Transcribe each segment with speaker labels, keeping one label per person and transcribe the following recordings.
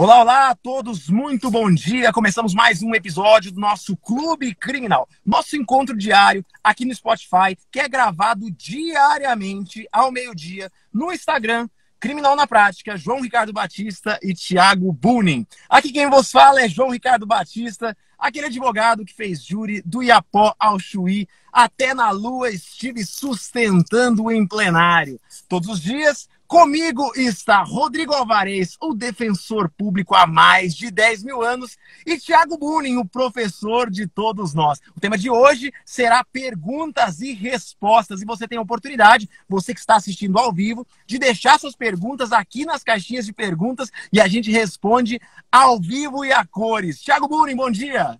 Speaker 1: Olá, olá a todos, muito bom dia. Começamos mais um episódio do nosso Clube Criminal, nosso encontro diário aqui no Spotify, que é gravado diariamente ao meio-dia no Instagram, Criminal na Prática, João Ricardo Batista e Thiago Bunin. Aqui quem vos fala é João Ricardo Batista, aquele advogado que fez júri do Iapó ao Chuí, até na Lua estive sustentando em plenário. Todos os dias, comigo está Rodrigo Alvarez, o defensor público há mais de 10 mil anos, e Thiago Bunin, o professor de todos nós. O tema de hoje será perguntas e respostas, e você tem a oportunidade, você que está assistindo ao vivo, de deixar suas perguntas aqui nas caixinhas de perguntas e a gente responde ao vivo e a cores. Thiago Bunin, bom dia!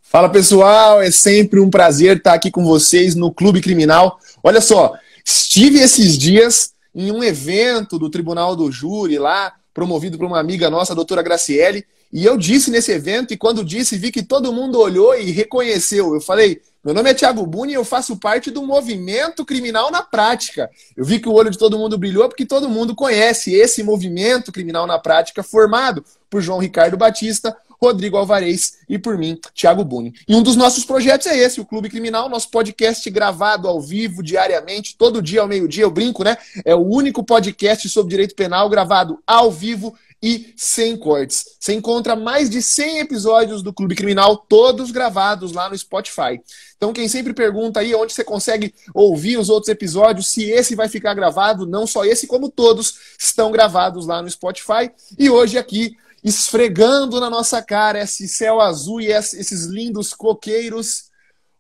Speaker 2: Fala pessoal, é sempre um prazer estar aqui com vocês no Clube Criminal. Olha só, estive esses dias em um evento do Tribunal do Júri lá, promovido por uma amiga nossa, a doutora Graciele, e eu disse nesse evento, e quando disse, vi que todo mundo olhou e reconheceu. Eu falei, meu nome é Thiago Bunin e eu faço parte do movimento criminal na prática. Eu vi que o olho de todo mundo brilhou porque todo mundo conhece esse movimento criminal na prática formado por João Ricardo Batista, Rodrigo Alvarez e por mim, Thiago Bunin. E um dos nossos projetos é esse, o Clube Criminal, nosso podcast gravado ao vivo, diariamente, todo dia ao meio-dia, eu brinco, né? É o único podcast sobre direito penal gravado ao vivo e sem cortes. Você encontra mais de 100 episódios do Clube Criminal, todos gravados lá no Spotify. Então quem sempre pergunta aí onde você consegue ouvir os outros episódios, se esse vai ficar gravado, não só esse, como todos estão gravados lá no Spotify. E hoje aqui, esfregando na nossa cara esse céu azul e esses lindos coqueiros,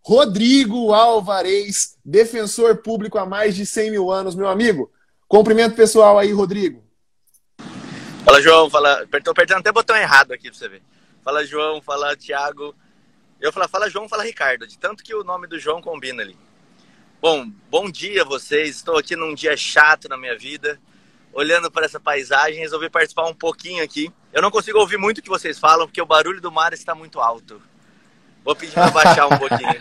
Speaker 2: Rodrigo Alvarez, defensor público há mais de 100 mil anos, meu amigo. Cumprimento pessoal aí, Rodrigo.
Speaker 3: Fala, João. Tô apertando até o botão errado aqui pra você ver. Fala, João. Fala, Thiago. Eu fala, João. Fala, Ricardo. De tanto que o nome do João combina ali. Bom dia a vocês. Estou aqui num dia chato na minha vida. Olhando para essa paisagem, resolvi participar um pouquinho aqui. Eu não consigo ouvir muito o que vocês falam, porque o barulho do mar está muito alto. Vou pedir para baixar um pouquinho.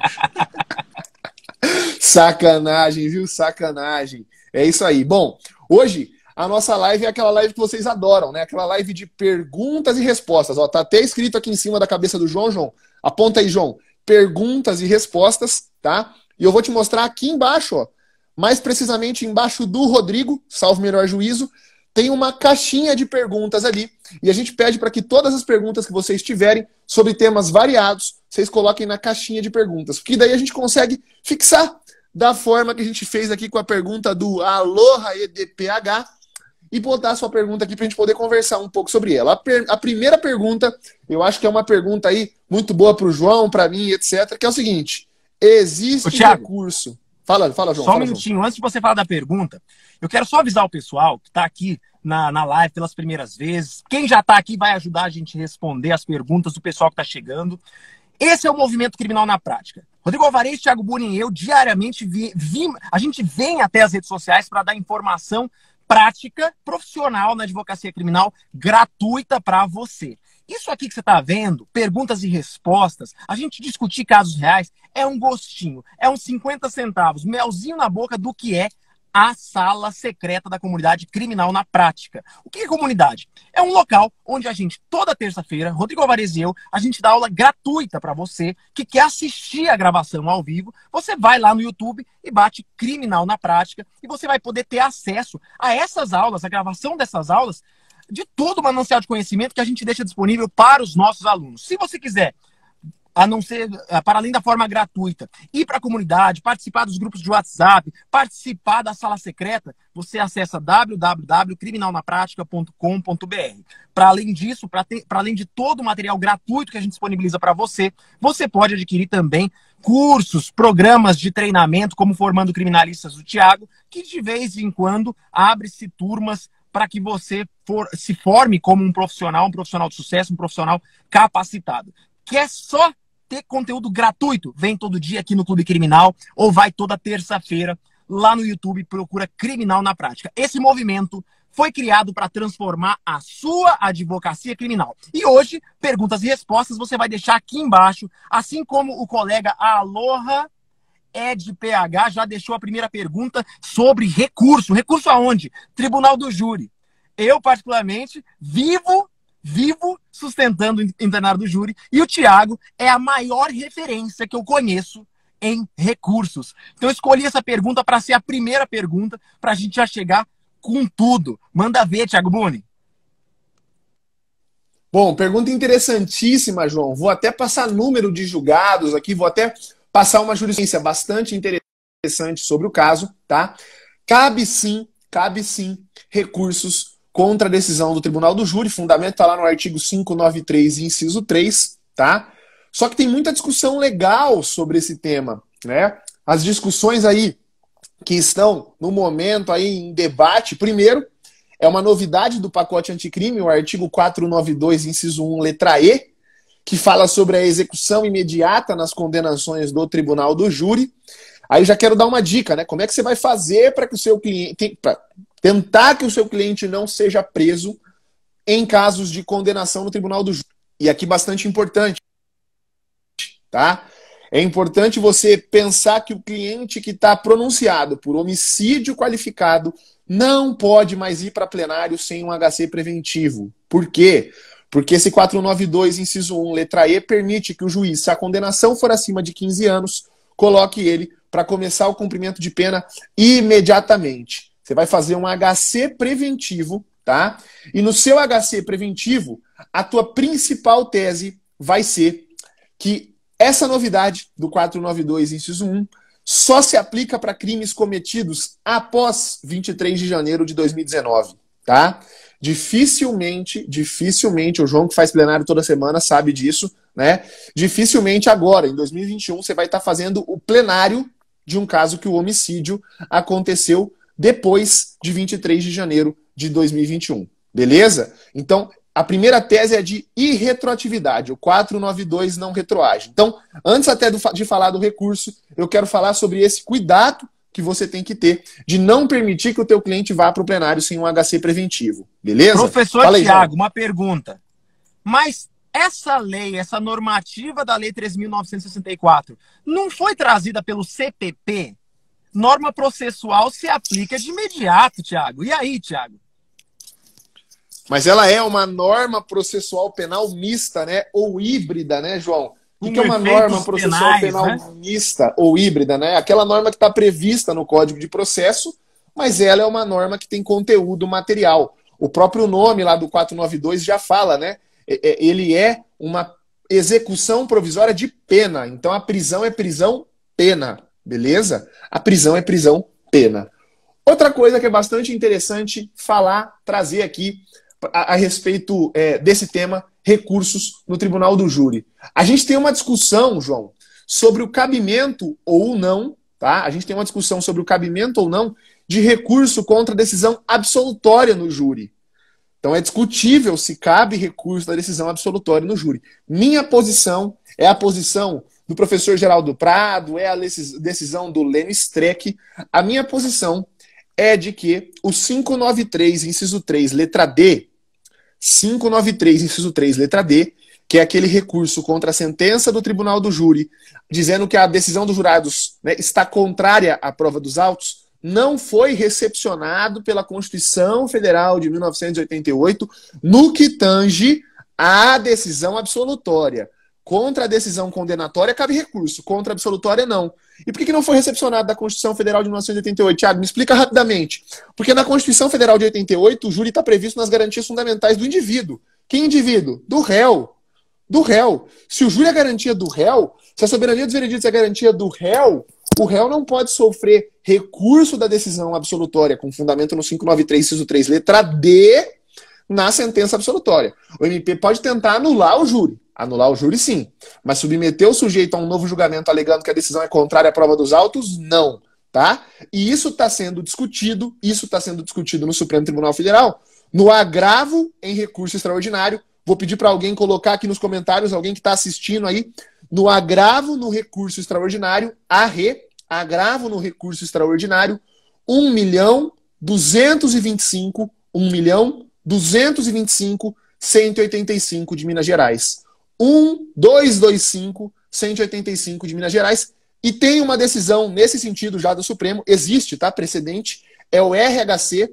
Speaker 2: Sacanagem, viu? Sacanagem. É isso aí. Bom, hoje a nossa live é aquela live que vocês adoram, né? Aquela live de perguntas e respostas. Ó, tá até escrito aqui em cima da cabeça do João, João. Aponta aí, João. Perguntas e respostas, tá? E eu vou te mostrar aqui embaixo, ó. Mais precisamente embaixo do Rodrigo, salvo melhor juízo, tem uma caixinha de perguntas ali. E a gente pede para que todas as perguntas que vocês tiverem sobre temas variados, vocês coloquem na caixinha de perguntas. Porque daí a gente consegue fixar da forma que a gente fez aqui com a pergunta do Aloha EDPH e botar a sua pergunta aqui para a gente poder conversar um pouco sobre ela. A primeira pergunta, eu acho que é uma pergunta aí muito boa para o João, para mim, etc., que é o seguinte: existe recurso... Fala, João.
Speaker 1: Só um minutinho, antes de você falar da pergunta, eu quero só avisar o pessoal que está aqui na live pelas primeiras vezes. Quem já está aqui vai ajudar a gente a responder as perguntas do pessoal que está chegando. Esse é o movimento criminal na prática. Rodrigo Alvarez, Thiago Bunin e eu, diariamente, a gente vem até as redes sociais para dar informação prática, profissional na advocacia criminal, gratuita para você. Isso aqui que você está vendo, perguntas e respostas, a gente discutir casos reais, é um gostinho, é uns 50 centavos, melzinho na boca do que é a sala secreta da comunidade criminal na prática. O que é comunidade? É um local onde a gente, toda terça-feira, Rodrigo Alvarez e eu, a gente dá aula gratuita para você que quer assistir a gravação ao vivo. Você vai lá no YouTube e bate Criminal na Prática e você vai poder ter acesso a essas aulas, a gravação dessas aulas, de todo o manancial de conhecimento que a gente deixa disponível para os nossos alunos. Se você quiser, a não ser, para além da forma gratuita, ir para a comunidade, participar dos grupos de WhatsApp, participar da sala secreta, você acessa www.criminalnapratica.com.br. Para além disso, para além de todo o material gratuito que a gente disponibiliza para você, você pode adquirir também cursos, programas de treinamento, como Formando Criminalistas do Thiago, que de vez em quando abre-se turmas para que você se forme como um profissional de sucesso, um profissional capacitado. Quer só ter conteúdo gratuito? Vem todo dia aqui no Clube Criminal ou vai toda terça-feira lá no YouTube e procura Criminal na Prática. Esse movimento foi criado para transformar a sua advocacia criminal. E hoje, perguntas e respostas você vai deixar aqui embaixo, assim como o colega Aloha EDPH já deixou a primeira pergunta sobre recurso. Recurso aonde? Tribunal do Júri. Eu, particularmente, vivo vivo sustentando o internário do júri, e o Thiago é a maior referência que eu conheço em recursos. Então eu escolhi essa pergunta para ser a primeira pergunta, para a gente já chegar com tudo. Manda ver, Thiago Buni.
Speaker 2: Bom, pergunta interessantíssima, João. Vou até passar número de julgados aqui, vou até passar uma jurisprudência bastante interessante sobre o caso, tá? Cabe sim recursos contra a decisão do Tribunal do Júri, fundamento está lá no artigo 593, inciso 3, tá? Só que tem muita discussão legal sobre esse tema, né? As discussões aí que estão no momento aí em debate, primeiro, é uma novidade do pacote anticrime, o artigo 492, inciso 1, letra E, que fala sobre a execução imediata nas condenações do Tribunal do Júri. Aí eu já quero dar uma dica, né? Como é que você vai fazer para que o seu cliente, para tentar que o seu cliente não seja preso em casos de condenação no Tribunal do Júri? E aqui bastante importante, tá? É importante você pensar que o cliente que está pronunciado por homicídio qualificado não pode mais ir para plenário sem um HC preventivo. Por quê? Porque esse 492, inciso 1, letra E, permite que o juiz, se a condenação for acima de 15 anos, coloque ele para começar o cumprimento de pena imediatamente. Você vai fazer um HC preventivo, tá? E no seu HC preventivo, a tua principal tese vai ser que essa novidade do 492, inciso 1, só se aplica para crimes cometidos após 23 de janeiro de 2019, tá? Dificilmente, o João que faz plenário toda semana sabe disso, né? Dificilmente agora, em 2021, você vai estar fazendo o plenário de um caso que o homicídio aconteceu depois de 23 de janeiro de 2021, beleza? Então, a primeira tese é de irretroatividade, o 492 não retroage. Então, antes até de falar do recurso, eu quero falar sobre esse cuidado que você tem que ter de não permitir que o teu cliente vá para o plenário sem um HC preventivo, beleza?
Speaker 1: Professor Thiago, uma pergunta. Mas essa lei, essa normativa da Lei 3.964, não foi trazida pelo CPP? Norma processual se aplica de imediato, Thiago. E aí, Thiago?
Speaker 2: Mas ela é uma norma processual penal mista, né? Ou híbrida, né, João? O que é uma norma processual penal, né, mista ou híbrida, né? Aquela norma que está prevista no Código de Processo, mas ela é uma norma que tem conteúdo material. O próprio nome lá do 492 já fala, né? Ele é uma execução provisória de pena. Então a prisão é prisão-pena, beleza? A prisão é prisão-pena. Outra coisa que é bastante interessante falar, trazer aqui a respeito desse tema, recursos no Tribunal do Júri. A gente tem uma discussão, João, sobre o cabimento ou não, tá? A gente tem uma discussão sobre o cabimento ou não de recurso contra a decisão absolutória no júri. Então é discutível se cabe recurso da decisão absolutória no júri. Minha posição é a posição do professor Geraldo Prado, é a decisão do Lênio Streck. A minha posição é de que o 593, inciso 3, letra D, 593, inciso 3, letra D, que é aquele recurso contra a sentença do Tribunal do Júri, dizendo que a decisão dos jurados, né, está contrária à prova dos autos, não foi recepcionado pela Constituição Federal de 1988 no que tange à decisão absolutória. Contra a decisão condenatória cabe recurso, contra a absolutória não. E por que não foi recepcionado da Constituição Federal de 1988? Thiago, me explica rapidamente. Porque na Constituição Federal de 88, o júri está previsto nas garantias fundamentais do indivíduo. Que indivíduo? Do réu. Do réu. Se o júri é a garantia do réu, se a soberania dos vereditos é a garantia do réu, o réu não pode sofrer recurso da decisão absolutória com fundamento no 593, inciso 3, letra D, na sentença absolutória. O MP pode tentar anular o júri. Anular o júri, sim. Mas submeter o sujeito a um novo julgamento alegando que a decisão é contrária à prova dos autos, não. Tá? E isso está sendo discutido, no Supremo Tribunal Federal, no agravo em recurso extraordinário. Vou pedir para alguém colocar aqui nos comentários, alguém que está assistindo aí, no agravo no recurso extraordinário, agravo no recurso extraordinário, 1.225.185 de Minas Gerais. 1.225.185 de Minas Gerais. E tem uma decisão nesse sentido já do Supremo, existe, tá? Precedente, é o RHC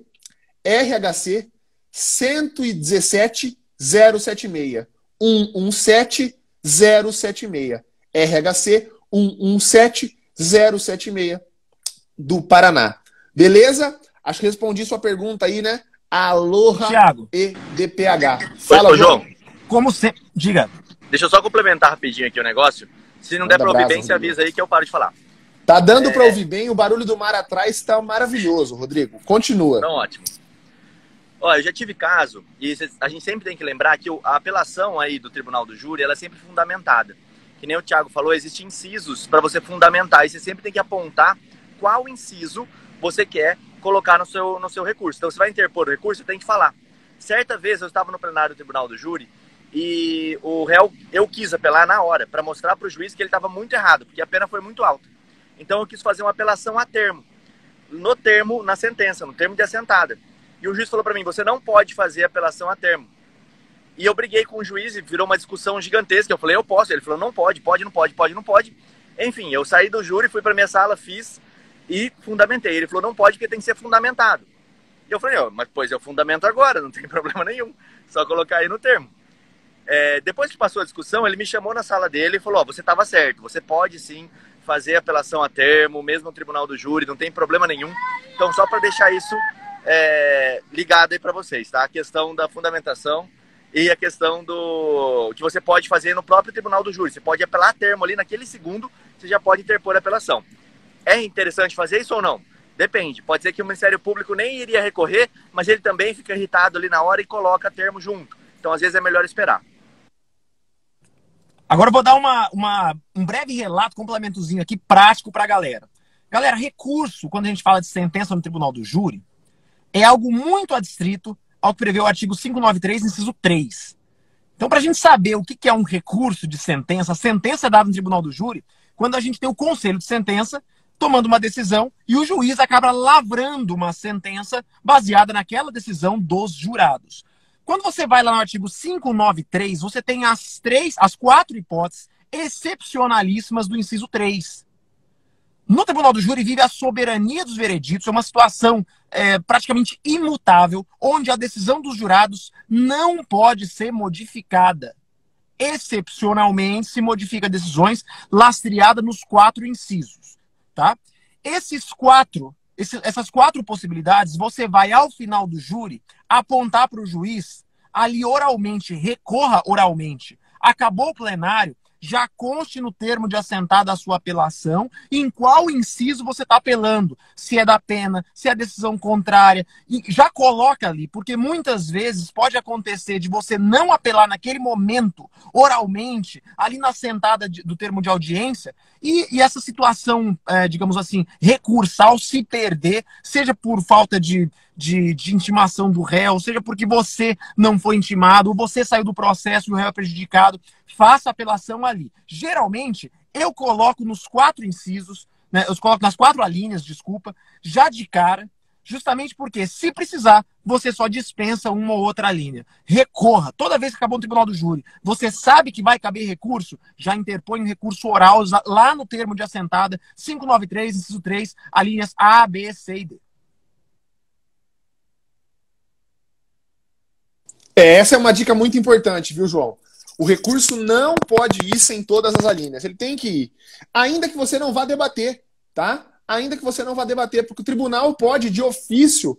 Speaker 2: 117 076. 117076. RHC 117076 do Paraná. Beleza? Acho que respondi sua pergunta aí, né? Aloha
Speaker 1: Thiago.
Speaker 2: EDPH. Fala,
Speaker 3: Oi, João.
Speaker 1: Como sempre. Diga.
Speaker 3: Deixa eu só complementar rapidinho aqui o negócio. Se não der pra ouvir bem,
Speaker 2: Rodrigo.
Speaker 3: você avisa aí que eu paro de falar.
Speaker 2: Tá dando pra ouvir bem, o barulho do mar atrás tá maravilhoso, Rodrigo. Continua.
Speaker 3: Então, ótimo. Ó, eu já tive caso, e a gente sempre tem que lembrar que a apelação aí do Tribunal do Júri, ela é sempre fundamentada. Que nem o Thiago falou, existem incisos para você fundamentar, e você sempre tem que apontar qual inciso você quer colocar no seu recurso. Então, você vai interpor o recurso, você tem que falar. Certa vez, eu estava no plenário do Tribunal do Júri, e o réu, eu quis apelar na hora, para mostrar para o juiz que ele estava muito errado, porque a pena foi muito alta. Então, eu quis fazer uma apelação a termo. No termo, na sentença, no termo de assentada. E o juiz falou para mim, você não pode fazer apelação a termo. E eu briguei com o juiz e virou uma discussão gigantesca. Eu falei, eu posso. Ele falou, não pode, não pode. Enfim, eu saí do júri, fui para minha sala, fiz e fundamentei. Ele falou, não pode porque tem que ser fundamentado. E eu falei, mas pois eu fundamento agora, não tem problema nenhum. Só colocar aí no termo. Depois que passou a discussão, ele me chamou na sala dele e falou, você estava certo, você pode sim fazer apelação a termo, mesmo no tribunal do júri, não tem problema nenhum. Então, só para deixar isso ligado aí para vocês, tá? A questão da fundamentação e a questão do que você pode fazer no próprio tribunal do júri. Você pode apelar a termo ali, naquele segundo, você já pode interpor a apelação. É interessante fazer isso ou não? Depende. Pode ser que o Ministério Público nem iria recorrer, mas ele também fica irritado ali na hora e coloca a termo junto. Então, às vezes, é melhor esperar.
Speaker 1: Agora eu vou dar um breve relato, complementozinho aqui, prático para a galera. Galera, recurso, quando a gente fala de sentença no Tribunal do Júri, é algo muito adstrito ao que prevê o artigo 593, inciso 3. Então, para a gente saber o que é um recurso de sentença, a sentença é dada no Tribunal do Júri quando a gente tem o conselho de sentença tomando uma decisão e o juiz acaba lavrando uma sentença baseada naquela decisão dos jurados. Quando você vai lá no artigo 593, você tem as 4 hipóteses excepcionalíssimas do inciso 3. No Tribunal do Júri vive a soberania dos vereditos, é uma situação praticamente imutável, onde a decisão dos jurados não pode ser modificada. Excepcionalmente, se modifica decisões lastreadas nos 4 incisos. Tá? Essas 4 possibilidades, você vai, ao final do júri, apontar para o juiz, ali oralmente, recorra oralmente. Acabou o plenário, já conste no termo de assentada a sua apelação, em qual inciso você está apelando, se é da pena, se é decisão contrária, e já coloca ali, porque muitas vezes pode acontecer de você não apelar naquele momento, oralmente, ali na assentada do termo de audiência, e essa situação, digamos assim, recursal se perder, seja por falta de intimação do réu, seja porque você não foi intimado, ou você saiu do processo e o réu é prejudicado, faça apelação ali. Geralmente, eu coloco nos 4 incisos, né, eu coloco nas 4 alíneas, desculpa, já de cara, justamente porque, se precisar, você só dispensa uma ou outra linha. Recorra. Toda vez que acabou o Tribunal do Júri, você sabe que vai caber recurso, já interpõe um recurso oral lá no termo de assentada, 593, inciso 3, alíneas A, B, C e D.
Speaker 2: Essa é uma dica muito importante, viu, João? O recurso não pode ir sem todas as alíneas. Ele tem que ir. Ainda que você não vá debater, tá? Ainda que você não vá debater, porque o tribunal pode, de ofício,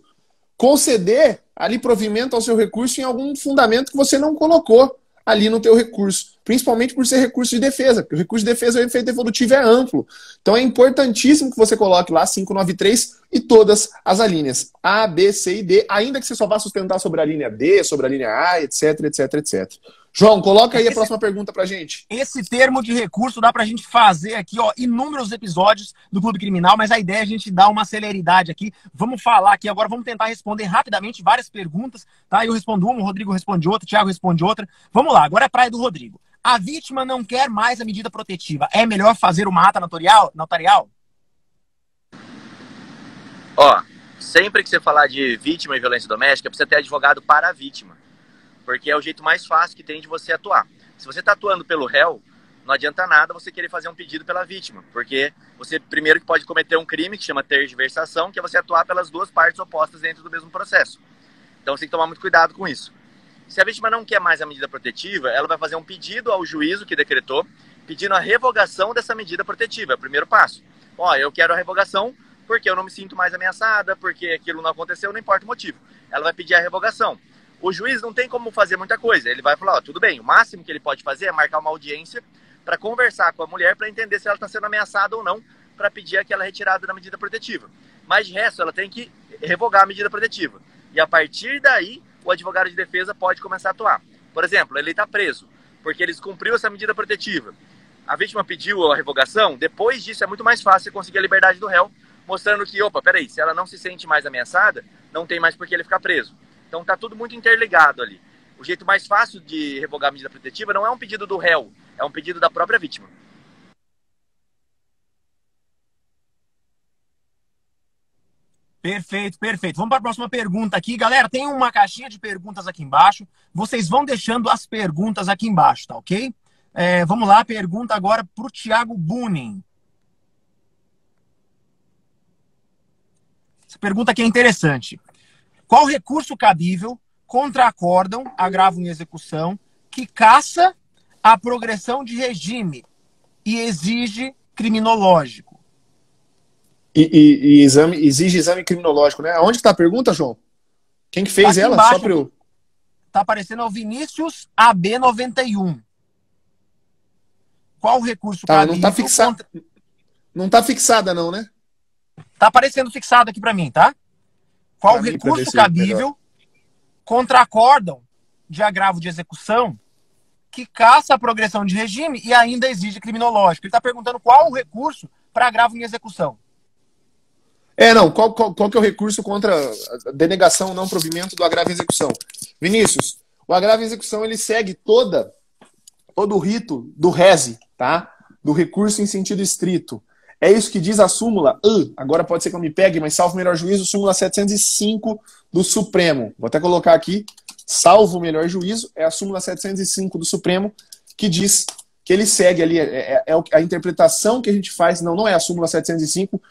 Speaker 2: conceder ali provimento ao seu recurso em algum fundamento que você não colocou ali no teu recurso. Principalmente por ser recurso de defesa, porque o recurso de defesa, o efeito evolutivo é amplo. Então é importantíssimo que você coloque lá 593 e todas as alíneas A, B, C e D, ainda que você só vá sustentar sobre a linha D, sobre a linha A, etc, etc, etc. João, coloca aí a próxima pergunta pra gente.
Speaker 1: Esse termo de recurso dá pra gente fazer aqui, ó, inúmeros episódios do Clube Criminal, mas a ideia é a gente dar uma celeridade aqui. Vamos falar aqui agora, vamos tentar responder rapidamente várias perguntas, tá? Eu respondo uma, o Rodrigo responde outra, o Thiago responde outra. Vamos lá, agora é a praia do Rodrigo. A vítima não quer mais a medida protetiva. É melhor fazer uma ata notarial?
Speaker 3: Ó, sempre que você falar de vítima e violência doméstica, precisa ter advogado para a vítima. Porque é o jeito mais fácil que tem de você atuar. Se você está atuando pelo réu, não adianta nada você querer fazer um pedido pela vítima. Porque você, primeiro, que pode cometer um crime que chama tergiversação, que é você atuar pelas duas partes opostas dentro do mesmo processo. Então você tem que tomar muito cuidado com isso. Se a vítima não quer mais a medida protetiva, ela vai fazer um pedido ao juízo que decretou, pedindo a revogação dessa medida protetiva. É o primeiro passo. Ó, eu quero a revogação porque eu não me sinto mais ameaçada, porque aquilo não aconteceu, não importa o motivo. Ela vai pedir a revogação. O juiz não tem como fazer muita coisa. Ele vai falar, ó, tudo bem, o máximo que ele pode fazer é marcar uma audiência para conversar com a mulher para entender se ela está sendo ameaçada ou não, para pedir aquela retirada da medida protetiva. Mas de resto, ela tem que revogar a medida protetiva. E a partir daí, o advogado de defesa pode começar a atuar. Por exemplo, ele está preso, porque ele descumpriu essa medida protetiva. A vítima pediu a revogação, depois disso é muito mais fácil conseguir a liberdade do réu, mostrando que, opa, peraí, se ela não se sente mais ameaçada, não tem mais por que ele ficar preso. Então tá tudo muito interligado ali. O jeito mais fácil de revogar a medida protetiva não é um pedido do réu, é um pedido da própria vítima.
Speaker 1: Perfeito, perfeito. Vamos para a próxima pergunta aqui. Galera, tem uma caixinha de perguntas aqui embaixo. Vocês vão deixando as perguntas aqui embaixo, tá ok? Vamos lá, pergunta agora para o Thiago Bunin. Essa pergunta aqui é interessante. Qual recurso cabível contra acórdão, agravo em execução, que caça a progressão de regime e exige criminológico?
Speaker 2: Exige exame criminológico, né? Onde está a pergunta, João? Quem que fez ela?
Speaker 1: Embaixo,
Speaker 2: só para eu...
Speaker 1: Tá aparecendo o Vinícius AB91. Qual o recurso cabível?
Speaker 2: Não tá fixada. Não tá fixada não, né?
Speaker 1: Tá aparecendo fixado aqui para mim, tá? Qual o recurso cabível contra acórdão de agravo de execução que caça a progressão de regime e ainda exige criminológico? Ele está perguntando qual o recurso para agravo em execução.
Speaker 2: Qual que é o recurso contra a denegação não provimento do agravo em execução? Vinícius, o agravo em execução ele segue todo o rito do rese, tá? Do recurso em sentido estrito. É isso que diz a súmula, agora pode ser que eu me pegue, mas salvo o melhor juízo, súmula 705 do Supremo. Vou até colocar aqui, salvo o melhor juízo, é a súmula 705 do Supremo, que diz que ele segue ali, a interpretação que a gente faz, não é a súmula 705,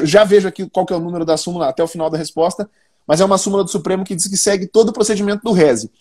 Speaker 2: já vejo aqui qual que é o número da súmula até o final da resposta, mas é uma súmula do Supremo que diz que segue todo o procedimento do rese.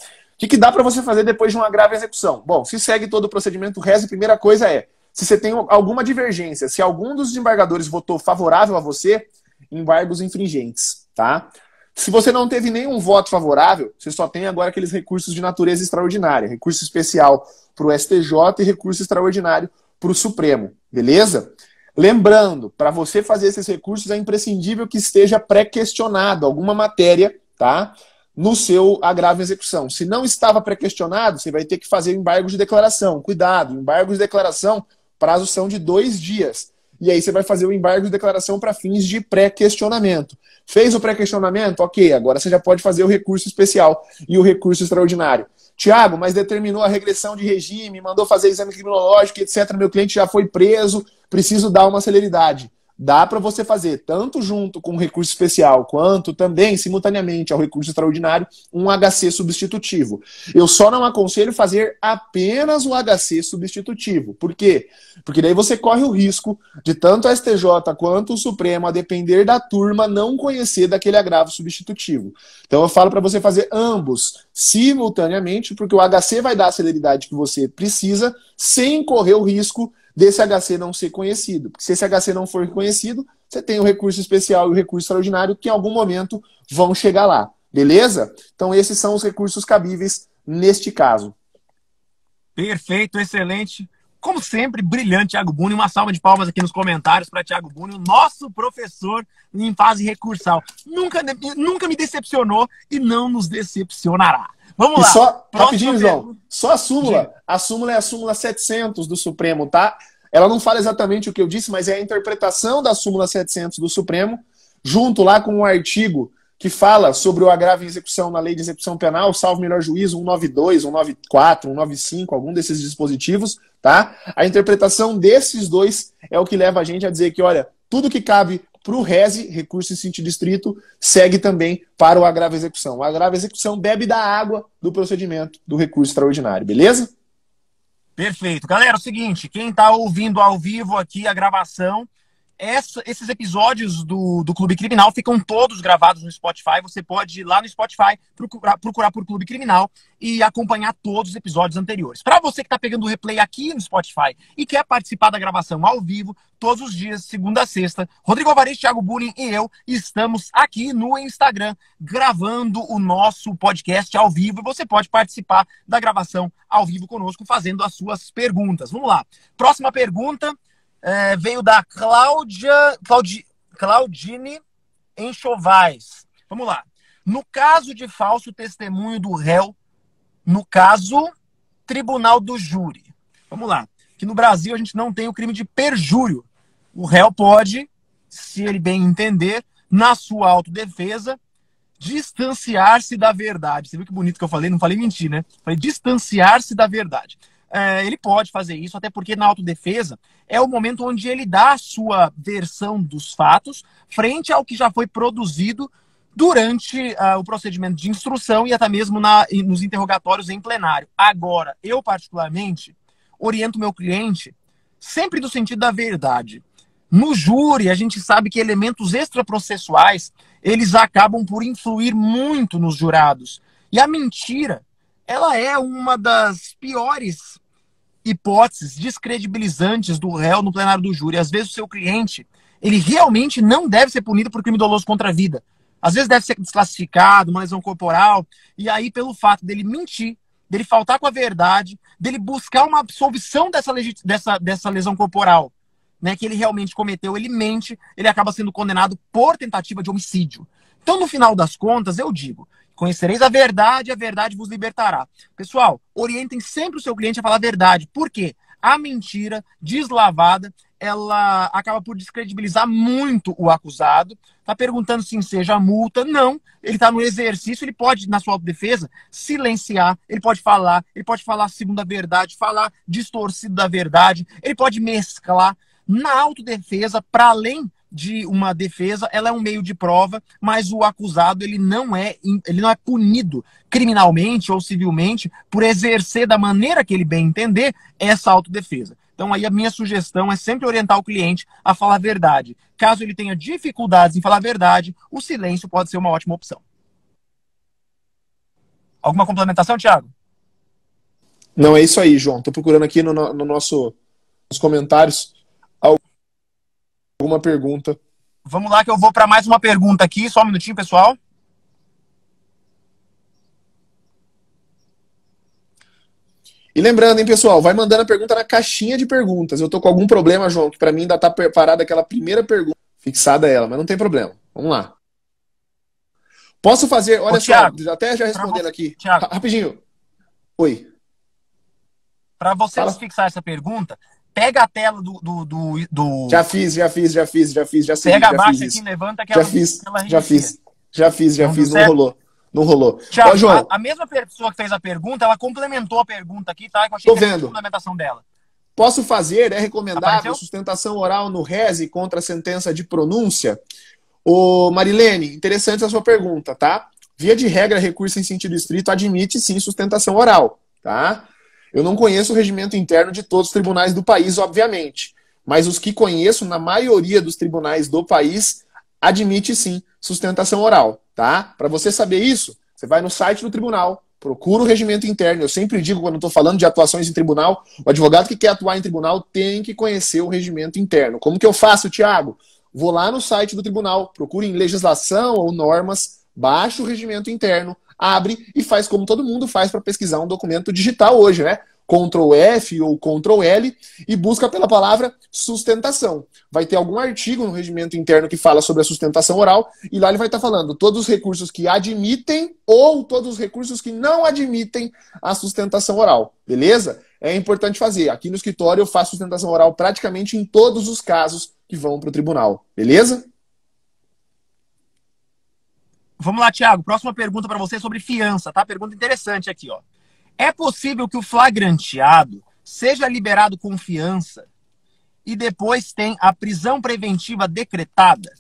Speaker 2: O que dá para você fazer depois de um agravo em execução? Bom, se segue todo o procedimento do rese, a primeira coisa é, se você tem alguma divergência, se algum dos desembargadores votou favorável a você, embargos infringentes, tá? Se você não teve nenhum voto favorável, você só tem agora aqueles recursos de natureza extraordinária, recurso especial para o STJ e recurso extraordinário para o Supremo, beleza? Lembrando, para você fazer esses recursos é imprescindível que esteja pré-questionado alguma matéria, tá? No seu agravo em execução. Se não estava pré-questionado, você vai ter que fazer embargo de declaração. Cuidado, embargo de declaração, prazos são de 2 dias. E aí você vai fazer o embargo de declaração para fins de pré-questionamento. Fez o pré-questionamento? Ok, agora você já pode fazer o recurso especial e o recurso extraordinário. Tiago, mas determinou a regressão de regime, mandou fazer exame criminológico, etc. Meu cliente já foi preso, preciso dar uma celeridade. Dá para você fazer, tanto junto com o recurso especial, quanto também, simultaneamente, ao recurso extraordinário, um HC substitutivo. Eu só não aconselho fazer apenas o HC substitutivo. Por quê? Porque daí você corre o risco de tanto a STJ quanto o Supremo, a depender da turma, não conhecer daquele agravo substitutivo. Então eu falo para você fazer ambos simultaneamente, porque o HC vai dar a celeridade que você precisa, sem correr o risco desse HC não ser conhecido. Porque se esse HC não for conhecido, você tem o recurso especial e o recurso extraordinário que em algum momento vão chegar lá. Beleza? Então esses são os recursos cabíveis neste caso.
Speaker 1: Perfeito, excelente. Como sempre, brilhante, Thiago Buni. Uma salva de palmas aqui nos comentários para Thiago Buni, o nosso professor em fase recursal. Nunca me decepcionou e não nos decepcionará. Vamos lá.
Speaker 2: Só, rapidinho, João, só a súmula. Sim. A súmula é a súmula 700 do Supremo, tá? Ela não fala exatamente o que eu disse, mas é a interpretação da súmula 700 do Supremo, junto lá com um artigo que fala sobre o agravo em execução na lei de execução penal, salvo melhor juízo, 192, 194, 195, algum desses dispositivos, tá? A interpretação desses dois é o que leva a gente a dizer que, olha, tudo que cabe para o rese, recurso em sentido estrito, segue também para o agravo em execução. O agravo em execução bebe da água do procedimento do recurso extraordinário, beleza?
Speaker 1: Perfeito. Galera, é o seguinte, quem está ouvindo ao vivo aqui a gravação, esses episódios do Clube Criminal ficam todos gravados no Spotify. Você pode ir lá no Spotify, procurar por Clube Criminal e acompanhar todos os episódios anteriores. Para você que está pegando o replay aqui no Spotify e quer participar da gravação ao vivo, todos os dias, segunda a sexta, Rodrigo Alvarez, Thiago Bulling e eu estamos aqui no Instagram gravando o nosso podcast ao vivo. E você pode participar da gravação ao vivo conosco, fazendo as suas perguntas. Vamos lá. Próxima pergunta. Veio da Claudine Enxovais. Vamos lá. No caso de falso testemunho do réu, no caso, tribunal do júri. Vamos lá. Aqui no Brasil a gente não tem o crime de perjúrio. O réu pode, se ele bem entender, na sua autodefesa, distanciar-se da verdade. Você viu que bonito que eu falei? Não falei mentir, né? Falei distanciar-se da verdade. Ele pode fazer isso, até porque na autodefesa é o momento onde ele dá a sua versão dos fatos frente ao que já foi produzido durante o procedimento de instrução e até mesmo nos interrogatórios em plenário. Agora, eu particularmente oriento meu cliente sempre no sentido da verdade. No júri, a gente sabe que elementos extraprocessuais, eles acabam por influir muito nos jurados. E a mentira, ela é uma das piores hipóteses descredibilizantes do réu no plenário do júri. Às vezes o seu cliente, ele realmente não deve ser punido por crime doloso contra a vida. Às vezes deve ser desclassificado, uma lesão corporal, e aí pelo fato dele mentir, dele faltar com a verdade, dele buscar uma absolvição dessa lesão corporal, né, que ele realmente cometeu, ele mente, ele acaba sendo condenado por tentativa de homicídio. Então, no final das contas, eu digo, conhecereis a verdade vos libertará. Pessoal, orientem sempre o seu cliente a falar a verdade. Por quê? A mentira deslavada, ela acaba por descredibilizar muito o acusado. Está perguntando se enseja multa. Não. Ele está no exercício, ele pode, na sua autodefesa, silenciar, ele pode falar segundo a verdade, falar distorcido da verdade, ele pode mesclar. Na autodefesa, para além de uma defesa, ela é um meio de prova, mas o acusado ele não é punido criminalmente ou civilmente por exercer da maneira que ele bem entender essa autodefesa. Então aí a minha sugestão é sempre orientar o cliente a falar a verdade. Caso ele tenha dificuldades em falar a verdade, o silêncio pode ser uma ótima opção. Alguma complementação, Thiago?
Speaker 2: Não, é isso aí, João. Estou procurando aqui nos comentários alguma pergunta.
Speaker 1: Vamos lá que eu vou para mais uma pergunta aqui. Só um minutinho, pessoal.
Speaker 2: E lembrando, hein, pessoal, vai mandando a pergunta na caixinha de perguntas. Eu tô com algum problema, João, que para mim ainda tá parada aquela primeira pergunta, fixada ela, mas não tem problema. Vamos lá. Posso fazer, olha só,
Speaker 1: Thiago,
Speaker 2: já respondendo aqui.
Speaker 1: Thiago,
Speaker 2: rapidinho. Oi.
Speaker 1: Para você fixar essa pergunta, pega a tela do...
Speaker 2: Já fiz,
Speaker 1: pega abaixo aqui, levanta aquela...
Speaker 2: Já fiz, não rolou.
Speaker 1: Thiago,
Speaker 2: ó, João,
Speaker 1: a mesma pessoa que fez a pergunta, ela complementou a pergunta aqui, tá? Eu achei
Speaker 2: tô
Speaker 1: interessante
Speaker 2: vendo.
Speaker 1: A complementação dela.
Speaker 2: Posso fazer, é recomendável
Speaker 1: Apareceu?
Speaker 2: Sustentação oral no rese contra a sentença de pronúncia? Ô, Marilene, interessante a sua pergunta, tá? Via de regra, recurso em sentido estrito admite sim sustentação oral, tá? Eu não conheço o regimento interno de todos os tribunais do país, obviamente, mas os que conheço, na maioria dos tribunais do país, admite sim sustentação oral, tá? Para você saber isso, você vai no site do tribunal, procura o regimento interno. Eu sempre digo, quando estou falando de atuações em tribunal, o advogado que quer atuar em tribunal tem que conhecer o regimento interno. Como que eu faço, Thiago? Vou lá no site do tribunal, procuro em legislação ou normas, baixo o regimento interno, abre e faz como todo mundo faz para pesquisar um documento digital hoje, né? Ctrl F ou Ctrl L e busca pela palavra sustentação. Vai ter algum artigo no regimento interno que fala sobre a sustentação oral e lá ele vai estar falando todos os recursos que admitem ou todos os recursos que não admitem a sustentação oral. Beleza? É importante fazer. Aqui no escritório eu faço sustentação oral praticamente em todos os casos que vão para o tribunal. Beleza?
Speaker 1: Vamos lá, Thiago. Próxima pergunta para você sobre fiança, tá? Pergunta interessante aqui, ó. É possível que o flagranteado seja liberado com fiança e depois tem a prisão preventiva decretada?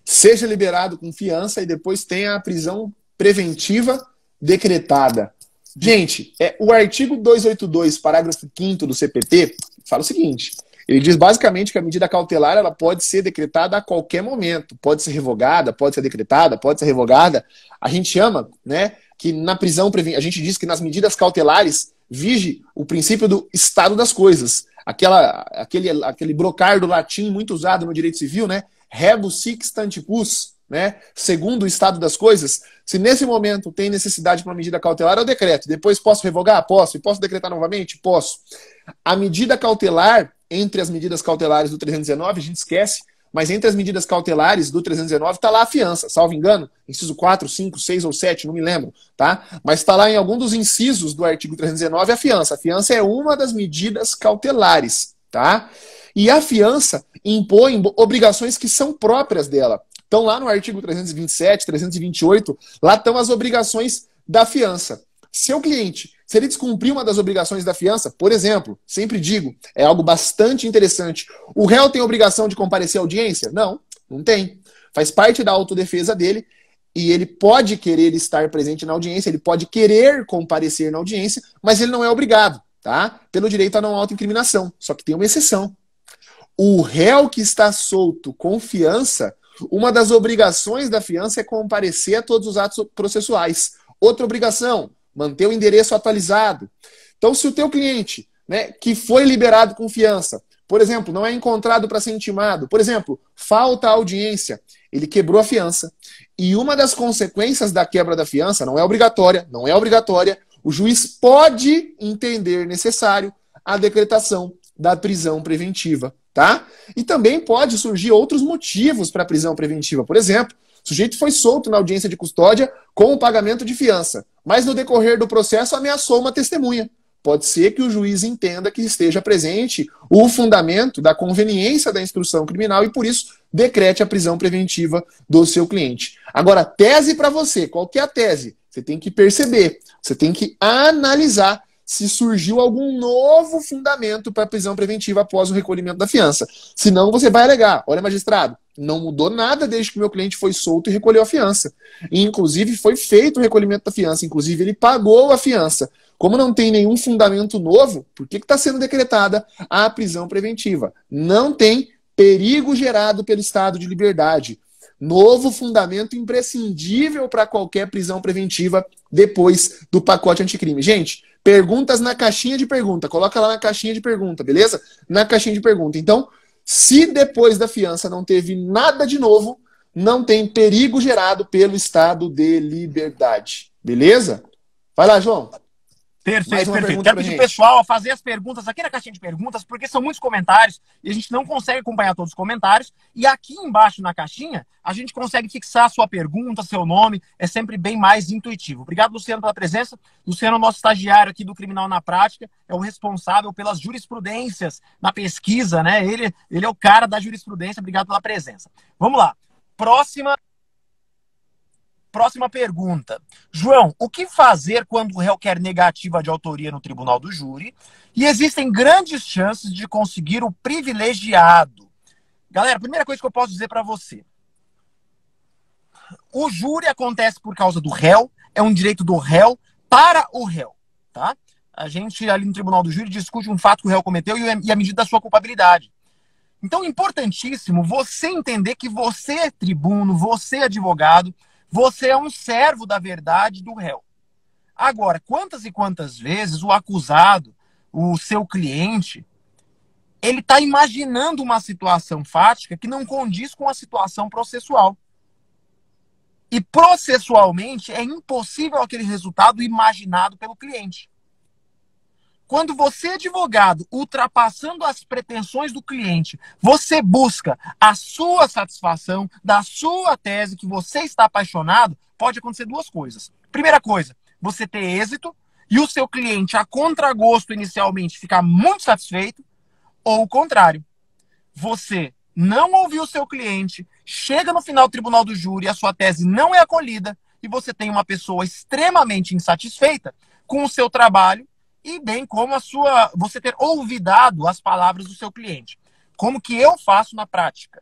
Speaker 2: Seja liberado com fiança e depois tem a prisão preventiva decretada. Gente, o artigo 282, parágrafo 5º do CPT, fala o seguinte: Ele diz basicamente que a medida cautelar ela pode ser decretada a qualquer momento. Pode ser revogada, pode ser decretada, pode ser revogada. A gente chama, né, que na prisão preventiva, a gente diz que nas medidas cautelares vige o princípio do estado das coisas. Aquele brocardo latim muito usado no direito civil, né? Rebus sic stantibus, né? Segundo o estado das coisas, se nesse momento tem necessidade para uma medida cautelar, eu decreto. Depois posso revogar? Posso. E posso decretar novamente? Posso. A medida cautelar, entre as medidas cautelares do 319, a gente esquece, mas entre as medidas cautelares do 319 está lá a fiança, salvo engano, inciso 4, 5, 6 ou 7, não me lembro, tá? Mas está lá em algum dos incisos do artigo 319 a fiança. A fiança é uma das medidas cautelares, tá? E a fiança impõe obrigações que são próprias dela. Então lá no artigo 327, 328, lá estão as obrigações da fiança. Seu cliente, se ele descumprir uma das obrigações da fiança, por exemplo, sempre digo, é algo bastante interessante. O réu tem obrigação de comparecer à audiência? Não, não tem. Faz parte da autodefesa dele e ele pode querer estar presente na audiência, ele pode querer comparecer na audiência, mas ele não é obrigado, tá? Pelo direito à não autoincriminação. Só que tem uma exceção. O réu que está solto com fiança, uma das obrigações da fiança é comparecer a todos os atos processuais. Outra obrigação, manter o endereço atualizado. Então, se o teu cliente, né, que foi liberado com fiança, por exemplo, não é encontrado para ser intimado, por exemplo, falta a audiência, ele quebrou a fiança, e uma das consequências da quebra da fiança, não é obrigatória, o juiz pode entender necessário a decretação da prisão preventiva, tá? E também pode surgir outros motivos para a prisão preventiva. Por exemplo, o sujeito foi solto na audiência de custódia com o pagamento de fiança, mas no decorrer do processo ameaçou uma testemunha. Pode ser que o juiz entenda que esteja presente o fundamento da conveniência da instrução criminal e, por isso, decrete a prisão preventiva do seu cliente. Agora, tese para você. Qual que é a tese? Você tem que perceber, você tem que analisar se surgiu algum novo fundamento para prisão preventiva após o recolhimento da fiança. Senão você vai alegar, olha, magistrado, não mudou nada desde que meu cliente foi solto e recolheu a fiança. E, inclusive, foi feito o recolhimento da fiança. Inclusive, ele pagou a fiança. Como não tem nenhum fundamento novo, por que está sendo decretada a prisão preventiva? Não tem perigo gerado pelo estado de liberdade. Novo fundamento imprescindível para qualquer prisão preventiva depois do pacote anticrime. Gente, perguntas na caixinha de pergunta. Coloca lá na caixinha de pergunta, beleza? Na caixinha de pergunta. Então, se depois da fiança não teve nada de novo, não tem perigo gerado pelo estado de liberdade. Beleza? Vai lá, João.
Speaker 1: Perfeito, perfeito. Quero pedir o pessoal a fazer as perguntas aqui na caixinha de perguntas, porque são muitos comentários e a gente não consegue acompanhar todos os comentários. E aqui embaixo na caixinha, a gente consegue fixar a sua pergunta, seu nome. É sempre bem mais intuitivo. Obrigado, Luciano, pela presença. Luciano é o nosso estagiário aqui do Criminal na Prática, é o responsável pelas jurisprudências na pesquisa, né? Ele é o cara da jurisprudência. Obrigado pela presença. Vamos lá. Próxima pergunta. João, o que fazer quando o réu quer negativa de autoria no tribunal do júri e existem grandes chances de conseguir o privilegiado? Galera, a primeira coisa que eu posso dizer para você. O júri acontece por causa do réu, é um direito do réu para o réu, tá? A gente ali no tribunal do júri discute um fato que o réu cometeu e a medida da sua culpabilidade. Então é importantíssimo você entender que você é tribuno, você é advogado, você é um servo da verdade do réu. Agora, quantas e quantas vezes o acusado, o seu cliente, ele está imaginando uma situação fática que não condiz com a situação processual. E processualmente é impossível aquele resultado imaginado pelo cliente. Quando você, advogado, ultrapassando as pretensões do cliente, você busca a sua satisfação da sua tese que você está apaixonado, pode acontecer duas coisas. Primeira coisa, você ter êxito e o seu cliente, a contragosto inicialmente, ficar muito satisfeito, ou o contrário. Você não ouviu o seu cliente, chega no final do tribunal do júri, a sua tese não é acolhida e você tem uma pessoa extremamente insatisfeita com o seu trabalho e bem como você ter olvidado as palavras do seu cliente. Como que eu faço na prática?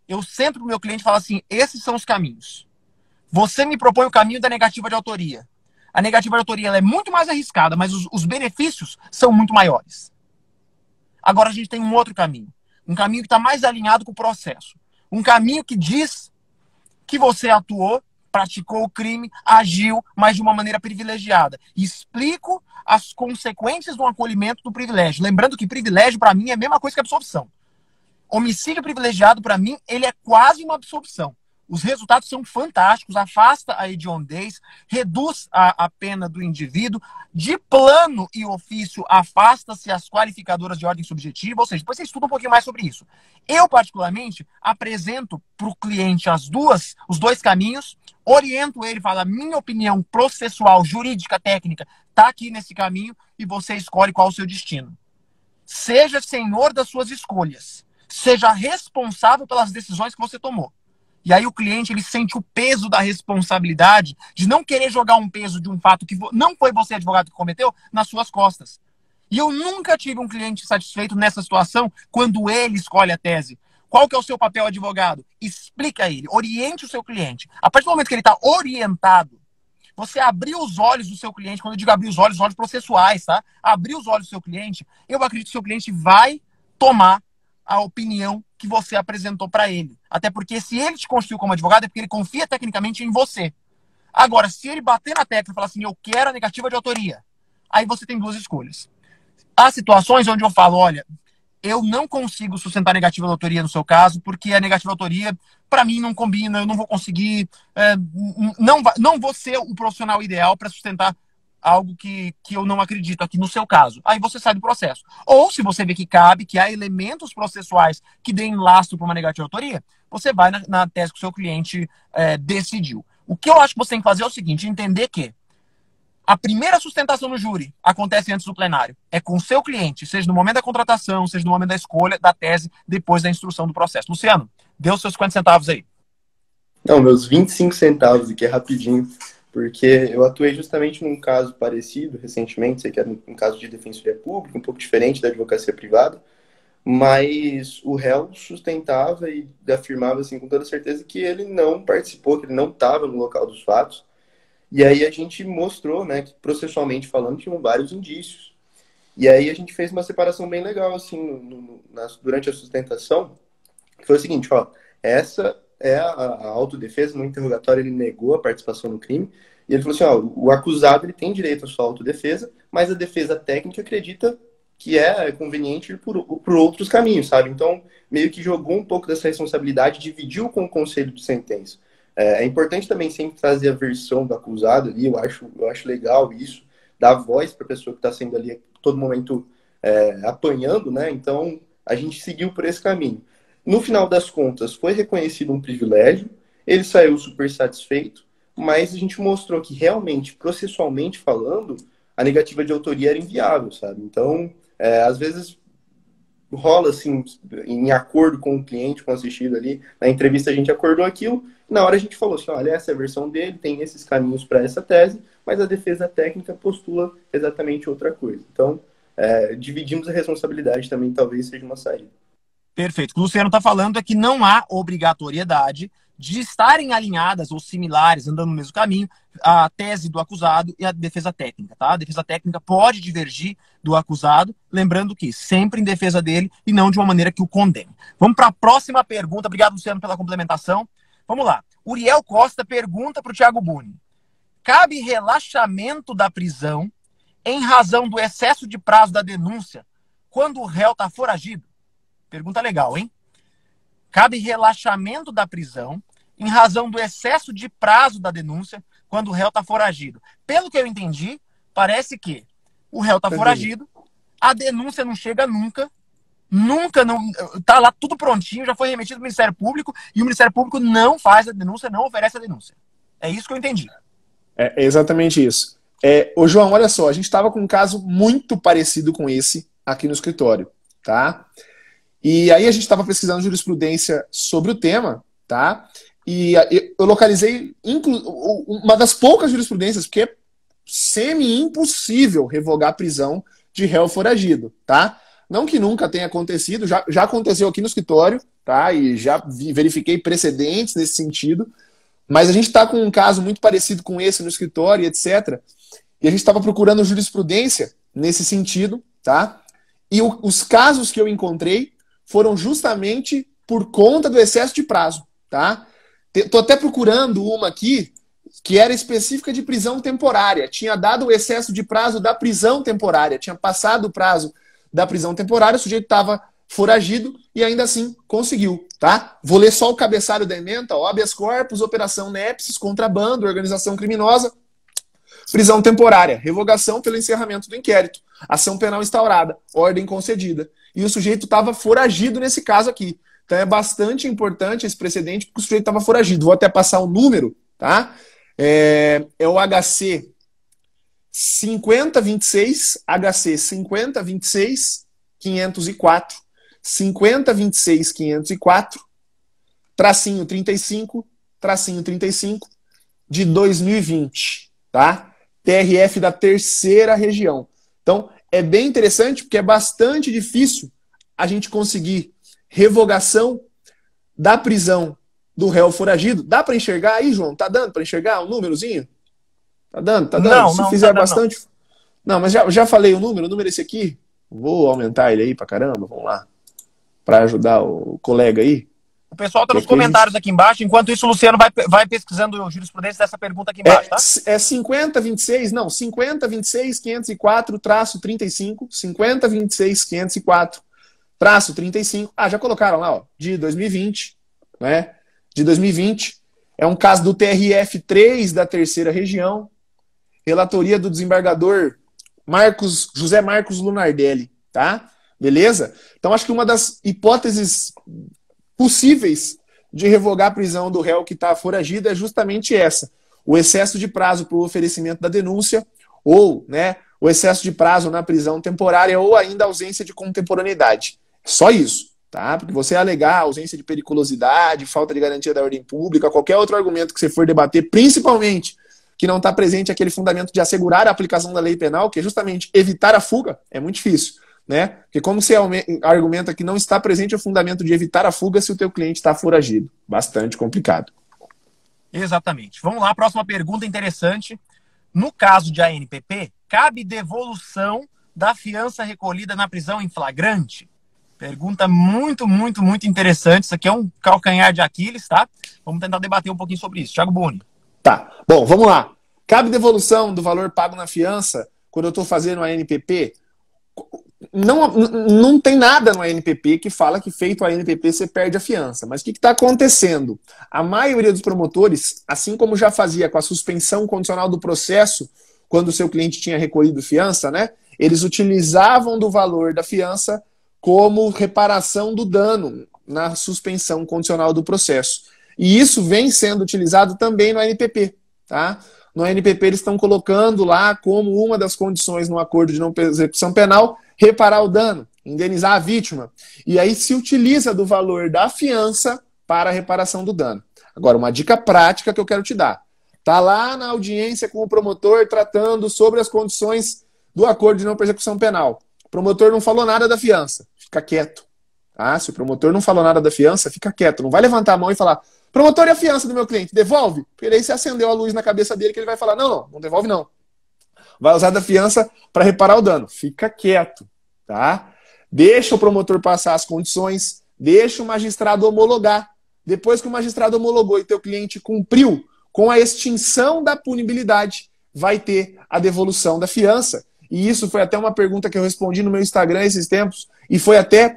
Speaker 1: Eu sento para o meu cliente e falo assim, esses são os caminhos. Você me propõe o caminho da negativa de autoria. A negativa de autoria ela é muito mais arriscada, mas os benefícios são muito maiores. Agora a gente tem um outro caminho. Um caminho que está mais alinhado com o processo. Um caminho que diz que você atuou, praticou o crime, agiu, mas de uma maneira privilegiada. Explico as consequências do acolhimento do privilégio. Lembrando que privilégio, para mim, é a mesma coisa que absolvição. Homicídio privilegiado, para mim, ele é quase uma absolvição. Os resultados são fantásticos, afasta a hediondez, reduz a pena do indivíduo, de plano e ofício afasta-se as qualificadoras de ordem subjetiva, ou seja, depois você estuda um pouquinho mais sobre isso. Eu, particularmente, apresento para o cliente os dois caminhos, oriento ele, falo, a minha opinião processual, jurídica, técnica, está aqui nesse caminho e você escolhe qual o seu destino. Seja senhor das suas escolhas, seja responsável pelas decisões que você tomou. E aí o cliente, ele sente o peso da responsabilidade de não querer jogar um peso de um fato que não foi você, advogado, que cometeu, nas suas costas. E eu nunca tive um cliente satisfeito nessa situação quando ele escolhe a tese. Qual que é o seu papel, advogado? Explica a ele, oriente o seu cliente. A partir do momento que ele está orientado, você abrir os olhos do seu cliente, quando eu digo abrir os olhos processuais, tá? Abrir os olhos do seu cliente, eu acredito que o seu cliente vai tomar a opinião que você apresentou para ele. Até porque se ele te constituiu como advogado, é porque ele confia tecnicamente em você. Agora, se ele bater na tecla e falar assim, eu quero a negativa de autoria, aí você tem duas escolhas. Há situações onde eu falo, olha, eu não consigo sustentar a negativa de autoria no seu caso, porque a negativa de autoria, para mim, não combina, eu não vou conseguir, não vou ser o profissional ideal para sustentar algo que eu não acredito aqui no seu caso. Aí você sai do processo. Ou, se você vê que cabe, que há elementos processuais que deem lastro para uma negativa de autoria, você vai na tese que o seu cliente decidiu. O que eu acho que você tem que fazer é o seguinte, entender que a primeira sustentação no júri acontece antes do plenário. É com o seu cliente, seja no momento da contratação, seja no momento da escolha da tese, depois da instrução do processo. Luciano, dê os seus 50 centavos aí.
Speaker 4: Não, meus 25 centavos aqui, é rapidinho. Porque eu atuei justamente num caso parecido recentemente, sei que era um caso de defensoria pública, um pouco diferente da advocacia privada, mas o réu sustentava e afirmava assim, com toda certeza que ele não participou, que ele não estava no local dos fatos. E aí a gente mostrou, né, que processualmente falando, tinham vários indícios. E aí a gente fez uma separação bem legal, assim, durante a sustentação, que foi o seguinte, ó, essa é a autodefesa. No interrogatório ele negou a participação no crime, e ele falou assim, ó, o acusado ele tem direito à sua autodefesa, mas a defesa técnica acredita que é conveniente ir por outros caminhos, sabe? Então, meio que jogou um pouco dessa responsabilidade, dividiu com o conselho de sentença. É importante também sempre trazer a versão do acusado ali, eu acho legal isso, dar voz para a pessoa que está sendo ali a todo momento apanhando, né? Então, a gente seguiu por esse caminho. No final das contas, foi reconhecido um privilégio, ele saiu super satisfeito, mas a gente mostrou que realmente, processualmente falando, a negativa de autoria era inviável, sabe? Então, às vezes rola assim, em acordo com o cliente, com o assistido ali, na entrevista a gente acordou aquilo, na hora a gente falou assim, olha, essa é a versão dele, tem esses caminhos para essa tese, mas a defesa técnica postula exatamente outra coisa. Então, dividimos a responsabilidade também, talvez seja uma saída.
Speaker 1: Perfeito. O que o Luciano está falando é que não há obrigatoriedade de estarem alinhadas ou similares, andando no mesmo caminho, a tese do acusado e a defesa técnica, tá? A defesa técnica pode divergir do acusado, lembrando que sempre em defesa dele e não de uma maneira que o condene. Vamos para a próxima pergunta. Obrigado, Luciano, pela complementação. Vamos lá. Uriel Costa pergunta para o Thiago Buni. Cabe relaxamento da prisão em razão do excesso de prazo da denúncia quando o réu está foragido? Pergunta legal, hein? Cabe relaxamento da prisão em razão do excesso de prazo da denúncia quando o réu está foragido. Pelo que eu entendi, parece que o réu está foragido, a denúncia não chega nunca, não, tá lá tudo prontinho, já foi remetido ao Ministério Público e o Ministério Público não faz a denúncia, não oferece a denúncia. É isso que eu entendi.
Speaker 2: É exatamente isso. Ô João, olha só, a gente estava com um caso muito parecido com esse aqui no escritório, tá? E aí a gente estava pesquisando jurisprudência sobre o tema, tá? E eu localizei uma das poucas jurisprudências, porque é semi-impossível revogar a prisão de réu foragido, tá? Não que nunca tenha acontecido, já aconteceu aqui no escritório, tá? E já verifiquei precedentes nesse sentido, mas a gente está com um caso muito parecido com esse no escritório, etc. E a gente estava procurando jurisprudência nesse sentido, tá? E os casos que eu encontrei foram justamente por conta do excesso de prazo, tá? Tô até procurando uma aqui que era específica de prisão temporária. Tinha dado o excesso de prazo da prisão temporária. Tinha passado o prazo da prisão temporária, o sujeito estava foragido e ainda assim conseguiu, tá? Vou ler só o cabeçalho da ementa, ó, habeas corpus, operação Nepsis, contrabando, organização criminosa, prisão temporária, revogação pelo encerramento do inquérito, ação penal instaurada, ordem concedida. E o sujeito estava foragido nesse caso aqui. Então é bastante importante esse precedente porque o sujeito estava foragido. Vou até passar o número, tá? É o HC 5026, HC 5026 504, 5026 504, tracinho 35, tracinho 35, de 2020, tá? TRF da terceira região. Então, é bem interessante porque é bastante difícil a gente conseguir revogação da prisão do réu foragido. Dá para enxergar aí, João? Tá dando para enxergar um númerozinho? Tá dando? Tá dando?
Speaker 1: Não,
Speaker 2: Se
Speaker 1: não,
Speaker 2: fizer
Speaker 1: tá dando,
Speaker 2: bastante... Não, mas já falei o número é esse aqui. Vou aumentar ele aí pra caramba, vamos lá. Para ajudar o colega aí.
Speaker 1: O pessoal tá nos comentários aqui embaixo. Enquanto isso, o Luciano vai pesquisando a jurisprudência dessa pergunta aqui embaixo, tá?
Speaker 2: É 5026, não, 5026 504 traço 35, 5026 504 traço 35. Ah, já colocaram lá, ó, de 2020, né? De 2020. É um caso do TRF3 da terceira região. Relatoria do desembargador José Marcos Lunardelli, tá? Beleza? Então acho que uma das hipóteses possíveis de revogar a prisão do réu que está foragido é justamente essa. O excesso de prazo para o oferecimento da denúncia ou, né, o excesso de prazo na prisão temporária ou ainda a ausência de contemporaneidade. Só isso, tá? Porque você alegar ausência de periculosidade, falta de garantia da ordem pública, qualquer outro argumento que você for debater, principalmente que não está presente aquele fundamento de assegurar a aplicação da lei penal, que é justamente evitar a fuga, é muito difícil, né? Porque como você argumenta que não está presente o fundamento de evitar a fuga se o teu cliente está foragido? Bastante complicado.
Speaker 1: Exatamente. Vamos lá, próxima pergunta interessante. No caso de ANPP, cabe devolução da fiança recolhida na prisão em flagrante? Pergunta muito, muito, muito interessante. Isso aqui é um calcanhar de Aquiles, tá? Vamos tentar debater um pouquinho sobre isso. Thiago Buni.
Speaker 2: Tá, bom, vamos lá. Cabe devolução do valor pago na fiança quando eu estou fazendo a ANPP? Não tem nada no ANPP que fala que feito a ANPP você perde a fiança. Mas o que está acontecendo? A maioria dos promotores, assim como já fazia com a suspensão condicional do processo, quando o seu cliente tinha recolhido fiança, né? Eles utilizavam do valor da fiança como reparação do dano na suspensão condicional do processo. E isso vem sendo utilizado também no ANPP, tá? No ANPP eles estão colocando lá como uma das condições no acordo de não execução penal reparar o dano, indenizar a vítima. E aí se utiliza do valor da fiança para a reparação do dano. Agora, uma dica prática que eu quero te dar. Tá lá na audiência com o promotor tratando sobre as condições do acordo de não persecução penal. O promotor não falou nada da fiança, fica quieto. Tá? Se o promotor não falou nada da fiança, fica quieto. Não vai levantar a mão e falar: promotor, e a fiança do meu cliente? Devolve? Porque aí você acendeu a luz na cabeça dele que ele vai falar: não devolve não. Vai usar da fiança para reparar o dano. Fica quieto, tá? Deixa o promotor passar as condições, deixa o magistrado homologar. Depois que o magistrado homologou e teu cliente cumpriu com a extinção da punibilidade, vai ter a devolução da fiança. E isso foi até uma pergunta que eu respondi no meu Instagram esses tempos, e foi até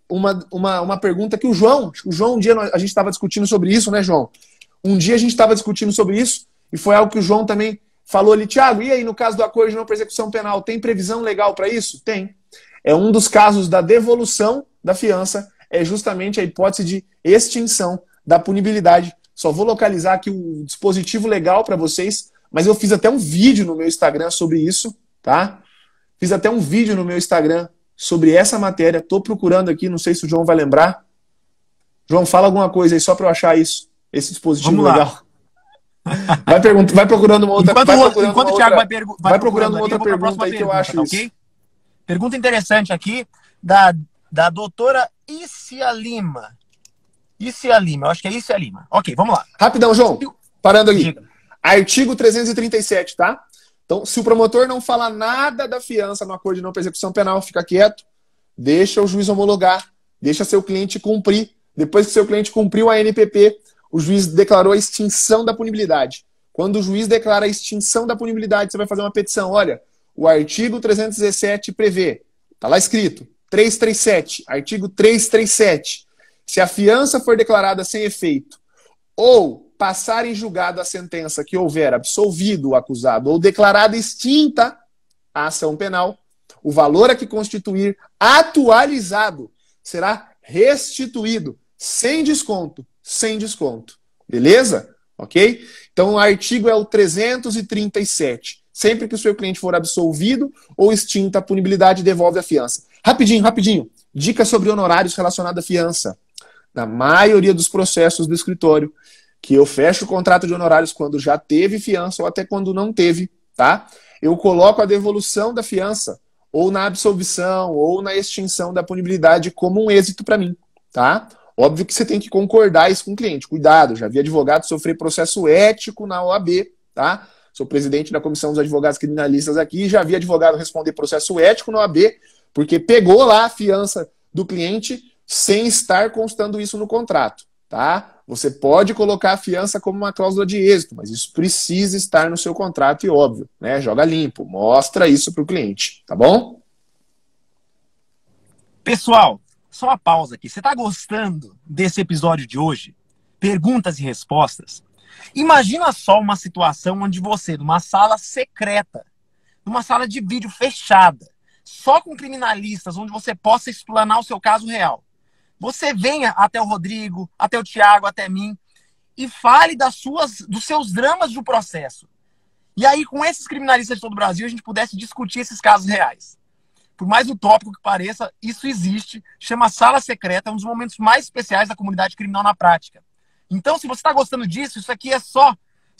Speaker 2: uma pergunta que o João, um dia a gente estava discutindo sobre isso, né, João? Um dia a gente estava discutindo sobre isso, e foi algo que o João também falou ali: Thiago, e aí no caso do acordo de não persecução penal, tem previsão legal para isso? Tem. É um dos casos da devolução da fiança, é justamente a hipótese de extinção da punibilidade. Só vou localizar aqui o dispositivo legal para vocês, mas eu fiz até um vídeo no meu Instagram sobre isso, tá? Fiz até um vídeo no meu Instagram sobre essa matéria. Tô procurando aqui, não sei se o João vai lembrar. João, fala alguma coisa aí só para eu achar isso, esse dispositivo legal. Vai procurando uma outra.
Speaker 1: Enquanto o Thiago
Speaker 2: vai procurando uma outra pergunta aí que eu acho isso.
Speaker 1: Okay? Pergunta interessante aqui da doutora Isia Lima. Eu acho que é Isia Lima. Ok, vamos lá.
Speaker 2: Rapidão, João. Parando aqui.
Speaker 1: Diga.
Speaker 2: Artigo 337, tá? Então, se o promotor não fala nada da fiança no acordo de não persecução penal, fica quieto, deixa o juiz homologar, deixa seu cliente cumprir. Depois que seu cliente cumpriu a NPP, o juiz declarou a extinção da punibilidade. Quando o juiz declara a extinção da punibilidade, você vai fazer uma petição. Olha, o artigo 317 prevê, está lá escrito, 337, artigo 337. Se a fiança for declarada sem efeito ou passar em julgado a sentença que houver absolvido o acusado ou declarada extinta a ação penal, o valor a que constituir atualizado será restituído sem desconto. Sem desconto. Beleza? Ok? Então o artigo é o 337. Sempre que o seu cliente for absolvido ou extinta a punibilidade, devolve a fiança. Rapidinho, rapidinho. Dica sobre honorários relacionados à fiança. Na maioria dos processos do escritório, que eu fecho o contrato de honorários quando já teve fiança ou até quando não teve, tá? Eu coloco a devolução da fiança, ou na absolvição, ou na extinção da punibilidade como um êxito para mim, tá? Óbvio que você tem que concordar isso com o cliente. Cuidado, já vi advogado sofrer processo ético na OAB, tá? Sou presidente da Comissão dos Advogados Criminalistas aqui, já vi advogado responder processo ético na OAB, porque pegou lá a fiança do cliente sem estar constando isso no contrato, tá? Você pode colocar a fiança como uma cláusula de êxito, mas isso precisa estar no seu contrato e óbvio, né? Joga limpo, mostra isso para o cliente, tá bom?
Speaker 1: Pessoal, só uma pausa aqui. Você está gostando desse episódio de hoje? Perguntas e respostas? Imagina só uma situação onde você, numa sala secreta, numa sala de vídeo fechada, só com criminalistas, onde você possa explanar o seu caso real. Você venha até o Rodrigo, até o Thiago, até mim, e fale dos seus dramas do processo. E aí, com esses criminalistas de todo o Brasil, a gente pudesse discutir esses casos reais. Por mais utópico que pareça, isso existe, chama Sala Secreta, é um dos momentos mais especiais da comunidade criminal na prática. Então, se você está gostando disso, isso aqui é só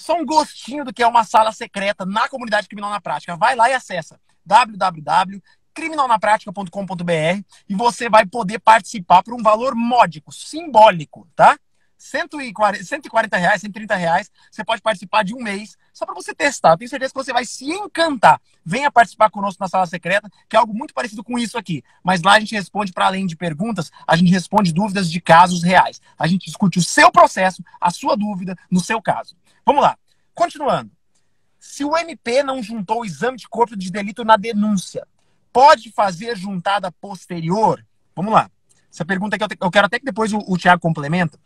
Speaker 1: um gostinho do que é uma sala secreta na comunidade criminal na prática. Vai lá e acessa www.criminalnapratica.com.br e você vai poder participar por um valor módico, simbólico, tá? R$140, R$130, R$130, você pode participar de um mês, só para você testar. Eu tenho certeza que você vai se encantar. Venha participar conosco na Sala Secreta, que é algo muito parecido com isso aqui. Mas lá a gente responde, para além de perguntas, a gente responde dúvidas de casos reais. A gente discute o seu processo, a sua dúvida no seu caso. Vamos lá. Continuando. Se o MP não juntou o exame de corpo de delito na denúncia, pode fazer juntada posterior? Vamos lá. Essa pergunta aqui eu quero até que depois o Thiago complementa.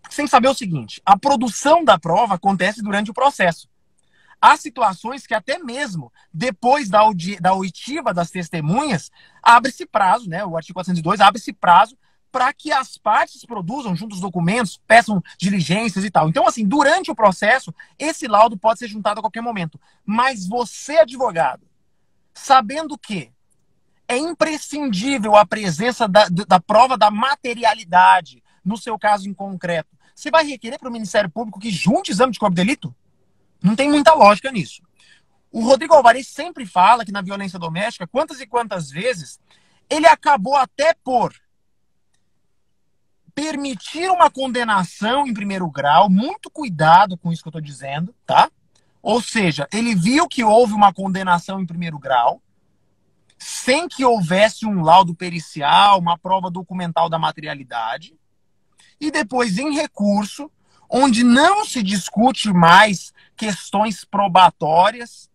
Speaker 1: Porque você tem que saber o seguinte, a produção da prova acontece durante o processo. Há situações que até mesmo depois da oitiva das testemunhas, abre-se prazo, né? O artigo 402 abre-se prazo para que as partes produzam junto os documentos, peçam diligências e tal. Então, assim, durante o processo, esse laudo pode ser juntado a qualquer momento. Mas você, advogado, sabendo que é imprescindível a presença da prova da materialidade, no seu caso em concreto, você vai requerer para o Ministério Público que junte exame de corpo de delito? Não tem muita lógica nisso. O Rodrigo Alvarez sempre fala que na violência doméstica, quantas e quantas vezes, ele acabou até por permitir uma condenação em primeiro grau, muito cuidado com isso que eu estou dizendo, tá? Ou seja, ele viu que houve uma condenação em primeiro grau, sem que houvesse um laudo pericial, uma prova documental da materialidade, e depois em recurso, onde não se discute mais questões probatórias,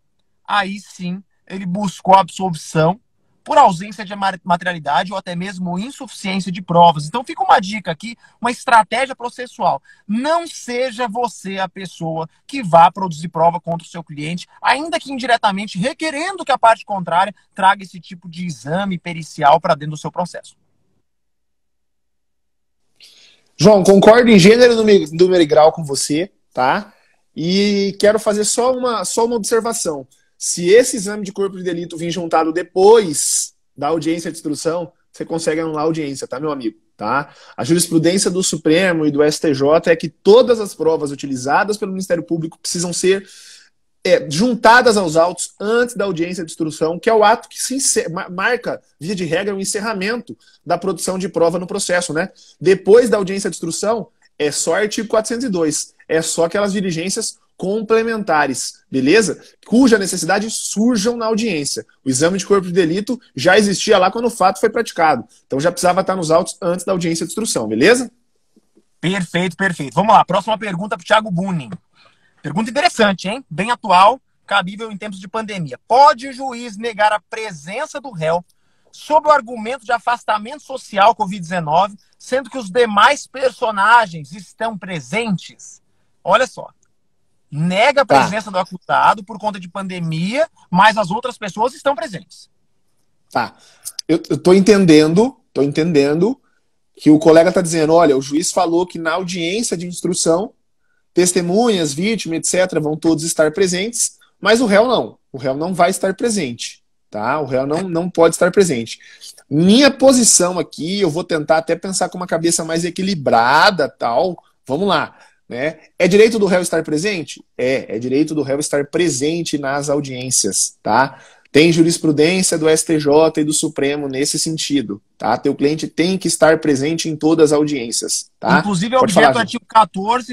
Speaker 1: aí sim ele buscou a absolvição por ausência de materialidade ou até mesmo insuficiência de provas. Então fica uma dica aqui, uma estratégia processual. Não seja você a pessoa que vá produzir prova contra o seu cliente, ainda que indiretamente requerendo que a parte contrária traga esse tipo de exame pericial para dentro do seu processo.
Speaker 2: João, concordo em gênero, número e grau com você, tá? E quero fazer só uma observação. Se esse exame de corpo de delito vir juntado depois da audiência de instrução, você consegue anular a audiência, tá, meu amigo? Tá? A jurisprudência do Supremo e do STJ é que todas as provas utilizadas pelo Ministério Público precisam ser juntadas aos autos antes da audiência de instrução, que é o ato que marca, via de regra, o encerramento da produção de prova no processo, né? Depois da audiência de instrução, é só artigo 402. É só aquelas diligências complementares, beleza? Cuja necessidade surjam na audiência. O exame de corpo de delito já existia lá quando o fato foi praticado. Então já precisava estar nos autos antes da audiência de instrução, beleza?
Speaker 1: Perfeito, perfeito. Vamos lá, próxima pergunta para o Thiago Bunin. Pergunta interessante, hein? Bem atual, cabível em tempos de pandemia. Pode o juiz negar a presença do réu sob o argumento de afastamento social Covid-19, sendo que os demais personagens estão presentes? Olha só. Nega a presença do acusado por conta de pandemia, mas as outras pessoas estão presentes.
Speaker 2: Tá. Eu tô entendendo que o colega tá dizendo, olha, o juiz falou que na audiência de instrução, testemunhas, vítima, etc., vão todos estar presentes, mas o réu não. O réu não vai estar presente. Tá? O réu não pode estar presente. Minha posição aqui, eu vou tentar até pensar com uma cabeça mais equilibrada, tal. Vamos lá, né? É direito do réu estar presente? É direito do réu estar presente nas audiências, tá? Tem jurisprudência do STJ e do Supremo nesse sentido, tá? Teu cliente tem que estar presente em todas as audiências, tá?
Speaker 1: Inclusive, é objeto do artigo 14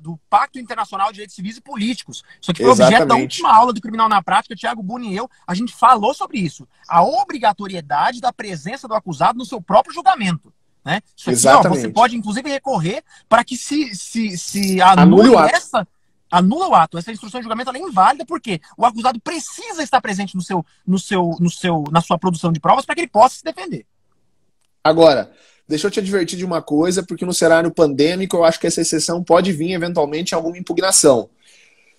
Speaker 1: do Pacto Internacional de Direitos Civis e Políticos. Isso aqui foi objeto da última aula do Criminal na Prática, Thiago Bunin e eu, a gente falou sobre isso. A obrigatoriedade da presença do acusado no seu próprio julgamento. Né? Isso aqui,
Speaker 2: exatamente.
Speaker 1: Você pode, inclusive, recorrer para que se anule anula o ato. Essa instrução de julgamento ela é inválida porque o acusado precisa estar presente na sua produção de provas para que ele possa se defender.
Speaker 2: Agora, deixa eu te advertir de uma coisa, porque no cenário pandêmico eu acho que essa exceção pode vir eventualmente em alguma impugnação.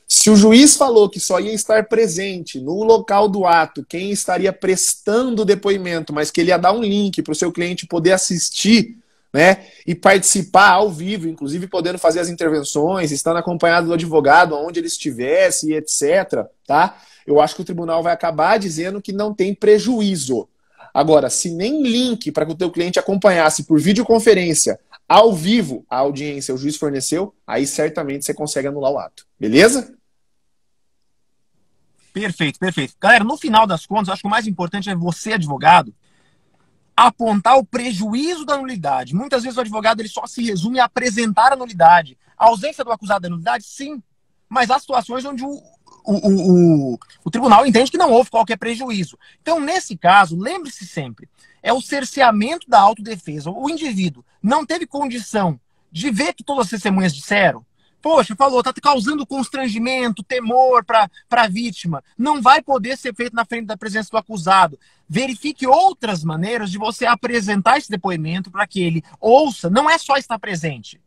Speaker 2: Se o juiz falou que só ia estar presente no local do ato quem estaria prestando o depoimento, mas que ele ia dar um link para o seu cliente poder assistir, né, e participar ao vivo, inclusive podendo fazer as intervenções, estando acompanhado do advogado, onde ele estivesse, etc., tá? Eu acho que o tribunal vai acabar dizendo que não tem prejuízo. Agora, se nem link para que o teu cliente acompanhasse por videoconferência, ao vivo, a audiência o juiz forneceu, aí certamente você consegue anular o ato. Beleza?
Speaker 1: Perfeito, perfeito. Galera, no final das contas, eu acho que o mais importante é você, advogado, apontar o prejuízo da nulidade. Muitas vezes o advogado ele só se resume a apresentar a nulidade. A ausência do acusado da nulidade, sim. Mas há situações onde o tribunal entende que não houve qualquer prejuízo. Então, nesse caso, lembre-se sempre, é o cerceamento da autodefesa. O indivíduo não teve condição de ver que todas as testemunhas disseram. Poxa, falou, tá causando constrangimento, temor para a vítima. Não vai poder ser feito na frente da presença do acusado. Verifique outras maneiras de você apresentar esse depoimento para que ele ouça. Não é só estar presente.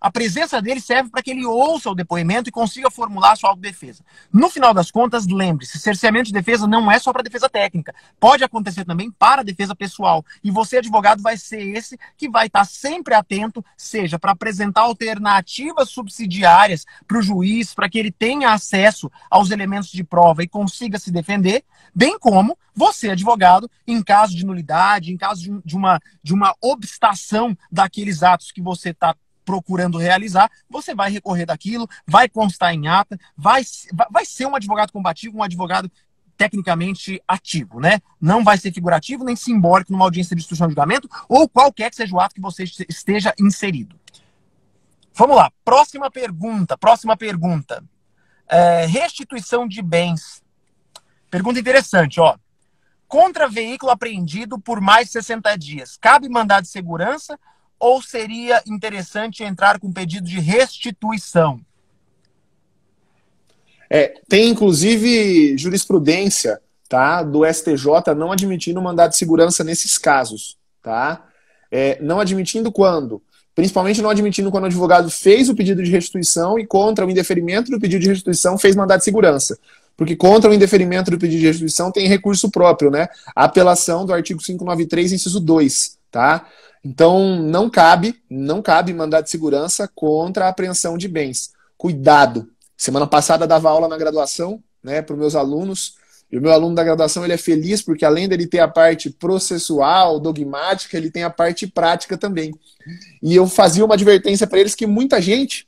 Speaker 1: A presença dele serve para que ele ouça o depoimento e consiga formular a sua autodefesa. No final das contas, lembre-se, cerceamento de defesa não é só para defesa técnica. Pode acontecer também para a defesa pessoal. E você, advogado, vai ser esse que vai estar sempre atento, seja para apresentar alternativas subsidiárias para o juiz, para que ele tenha acesso aos elementos de prova e consiga se defender, bem como você, advogado, em caso de nulidade, em caso de uma obstação daqueles atos que você está procurando realizar, você vai recorrer daquilo, vai constar em ata, vai ser um advogado combativo, um advogado tecnicamente ativo, né? Não vai ser figurativo nem simbólico numa audiência de instrução de julgamento ou qualquer que seja o ato que você esteja inserido. Vamos lá, próxima pergunta. Restituição de bens. Pergunta interessante, ó. Contra veículo apreendido por mais de 60 dias, cabe mandado de segurança ou seria interessante entrar com pedido de restituição?
Speaker 2: Tem inclusive jurisprudência, tá, do STJ não admitindo mandado de segurança nesses casos. Tá? Não admitindo quando? Principalmente não admitindo quando o advogado fez o pedido de restituição e contra o indeferimento do pedido de restituição fez mandado de segurança. Porque contra o indeferimento do pedido de restituição tem recurso próprio, né? A apelação do artigo 593, inciso 2, tá? Então, não cabe mandado de segurança contra a apreensão de bens. Cuidado. Semana passada dava aula na graduação, né, para os meus alunos, e o meu aluno da graduação ele é feliz porque além dele ter a parte processual, dogmática, ele tem a parte prática também. E eu fazia uma advertência para eles que muita gente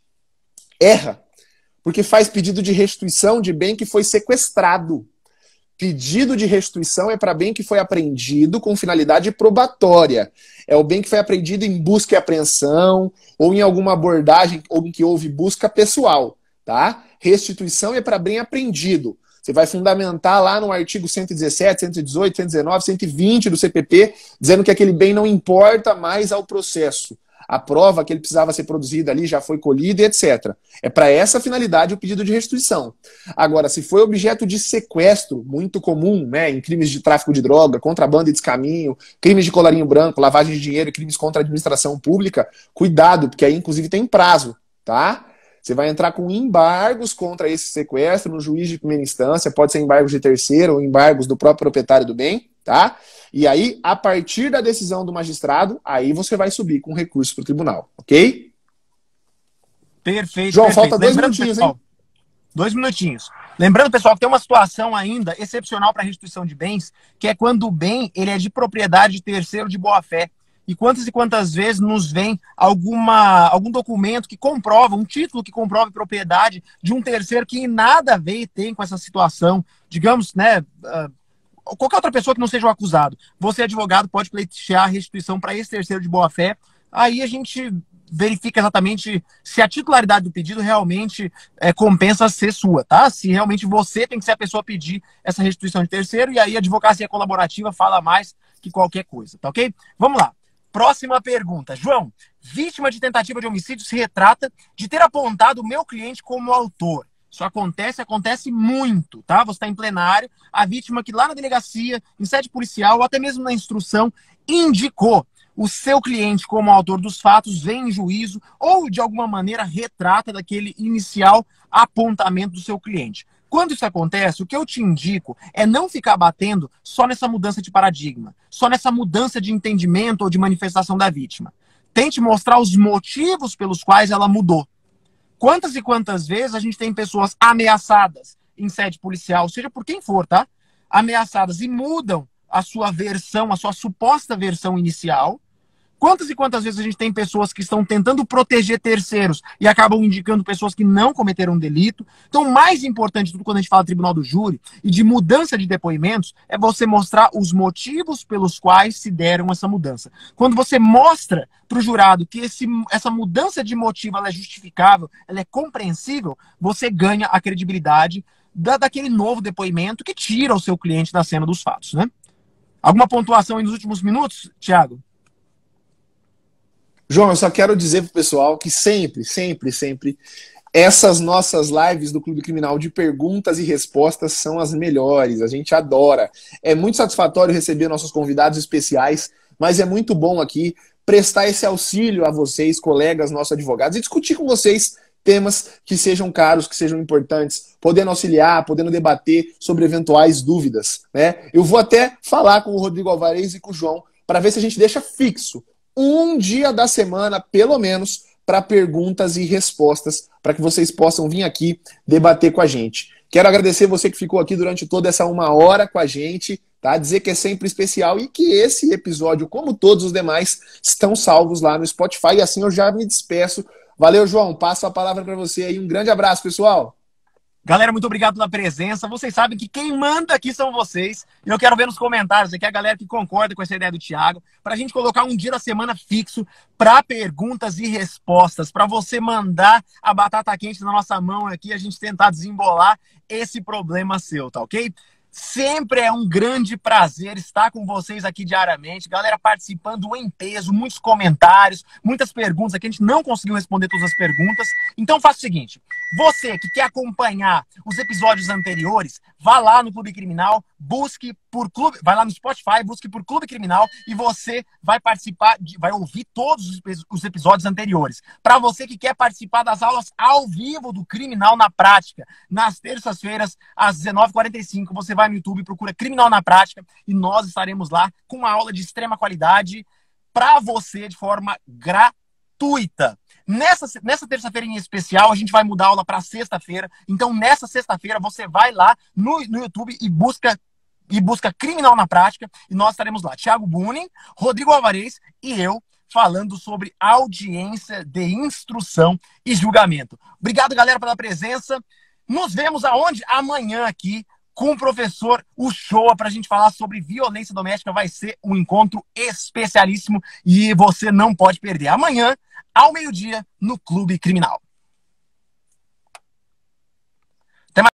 Speaker 2: erra, porque faz pedido de restituição de bem que foi sequestrado. Pedido de restituição é para bem que foi apreendido com finalidade probatória. É o bem que foi apreendido em busca e apreensão, ou em alguma abordagem ou em que houve busca pessoal. Tá? restituição é para bem apreendido. Você vai fundamentar lá no artigo 117, 118, 119, 120 do CPP, dizendo que aquele bem não importa mais ao processo. A prova que ele precisava ser produzida ali já foi colhida, etc. É para essa finalidade o pedido de restituição. Agora, se foi objeto de sequestro, muito comum, né, em crimes de tráfico de droga, contrabando e descaminho, crimes de colarinho branco, lavagem de dinheiro e crimes contra a administração pública, cuidado, porque aí inclusive tem prazo, tá? Você vai entrar com embargos contra esse sequestro no juiz de primeira instância, pode ser embargos de terceiro ou embargos do próprio proprietário do bem, tá? E aí, a partir da decisão do magistrado, aí você vai subir com recurso para o tribunal, ok?
Speaker 1: Perfeito.
Speaker 2: João,
Speaker 1: perfeito.
Speaker 2: falta 2 minutinhos,
Speaker 1: pessoal,
Speaker 2: hein?
Speaker 1: 2 minutinhos. Lembrando, pessoal, que tem uma situação ainda excepcional para restituição de bens, que é quando o bem ele é de propriedade de terceiro de boa-fé. E quantas vezes nos vem algum documento que comprova, um título que comprove propriedade de um terceiro que nada a ver tem com essa situação. Digamos, né, qualquer outra pessoa que não seja o acusado. Você, advogado, pode pleitear a restituição para esse terceiro de boa-fé. Aí a gente verifica exatamente se a titularidade do pedido realmente compensa ser sua, tá? Se realmente você tem que ser a pessoa a pedir essa restituição de terceiro, e aí a advocacia colaborativa fala mais que qualquer coisa, tá ok? Vamos lá. Próxima pergunta. João, vítima de tentativa de homicídio se retrata de ter apontado o meu cliente como autor. Isso acontece muito, tá? Você está em plenário, a vítima que lá na delegacia, em sede policial, ou até mesmo na instrução, indicou o seu cliente como autor dos fatos, vem em juízo ou de alguma maneira retrata daquele inicial apontamento do seu cliente. Quando isso acontece, o que eu te indico é não ficar batendo só nessa mudança de paradigma, só nessa mudança de entendimento ou de manifestação da vítima. Tente mostrar os motivos pelos quais ela mudou. Quantas e quantas vezes a gente tem pessoas ameaçadas em sede policial, seja por quem for, tá? Ameaçadas e mudam a sua versão, a sua suposta versão inicial. Quantas e quantas vezes a gente tem pessoas que estão tentando proteger terceiros e acabam indicando pessoas que não cometeram delito. Então, o mais importante de tudo quando a gente fala de tribunal do júri e de mudança de depoimentos é você mostrar os motivos pelos quais se deram essa mudança. Quando você mostra para o jurado que essa mudança de motivo ela é justificável, ela é compreensível, você ganha a credibilidade daquele novo depoimento que tira o seu cliente da cena dos fatos, né? Alguma pontuação aí nos últimos minutos, Thiago?
Speaker 2: João, eu só quero dizer pro pessoal que sempre essas nossas lives do Clube Criminal de perguntas e respostas são as melhores. A gente adora. É muito satisfatório receber nossos convidados especiais, mas é muito bom aqui prestar esse auxílio a vocês, colegas, nossos advogados, e discutir com vocês temas que sejam caros, que sejam importantes, podendo auxiliar, podendo debater sobre eventuais dúvidas, né? Eu vou até falar com o Rodrigo Alvarez e com o João para ver se a gente deixa fixo um dia da semana, pelo menos, para perguntas e respostas, para que vocês possam vir aqui debater com a gente. Quero agradecer você que ficou aqui durante toda essa 1 hora com a gente, tá? Dizer que é sempre especial e que esse episódio, como todos os demais, estão salvos lá no Spotify. E assim eu já me despeço. Valeu, João. Passo a palavra para você aí. Um grande abraço, pessoal.
Speaker 1: Galera, muito obrigado pela presença. Vocês sabem que quem manda aqui são vocês. E eu quero ver nos comentários aqui a galera que concorda com essa ideia do Thiago, para a gente colocar um dia da semana fixo para perguntas e respostas, para você mandar a batata quente na nossa mão aqui e a gente tentar desembolar esse problema seu, tá ok? Sempre é um grande prazer estar com vocês aqui diariamente. Galera participando em peso, muitos comentários, muitas perguntas aqui. A gente não conseguiu responder todas as perguntas. Então faça o seguinte, você que quer acompanhar os episódios anteriores, vá lá no Clube Criminal, busque por Clube, vai lá no Spotify, busque por Clube Criminal e você vai participar, vai ouvir todos os episódios anteriores. Para você que quer participar das aulas ao vivo do Criminal na Prática, nas terças-feiras, às 19h45, você vai no YouTube, procura Criminal na Prática e nós estaremos lá com uma aula de extrema qualidade para você de forma gratuita. Nessa terça-feira em especial, a gente vai mudar a aula para sexta-feira. Então, nessa sexta-feira, você vai lá no YouTube e busca Criminal na Prática. E nós estaremos lá. Thiago Bunin, Rodrigo Alvarez e eu falando sobre audiência de instrução e julgamento. Obrigado, galera, pela presença. Nos vemos aonde? Amanhã aqui com o professor Uchoa para a gente falar sobre violência doméstica. Vai ser um encontro especialíssimo e você não pode perder. Amanhã, ao meio-dia, no Clube Criminal.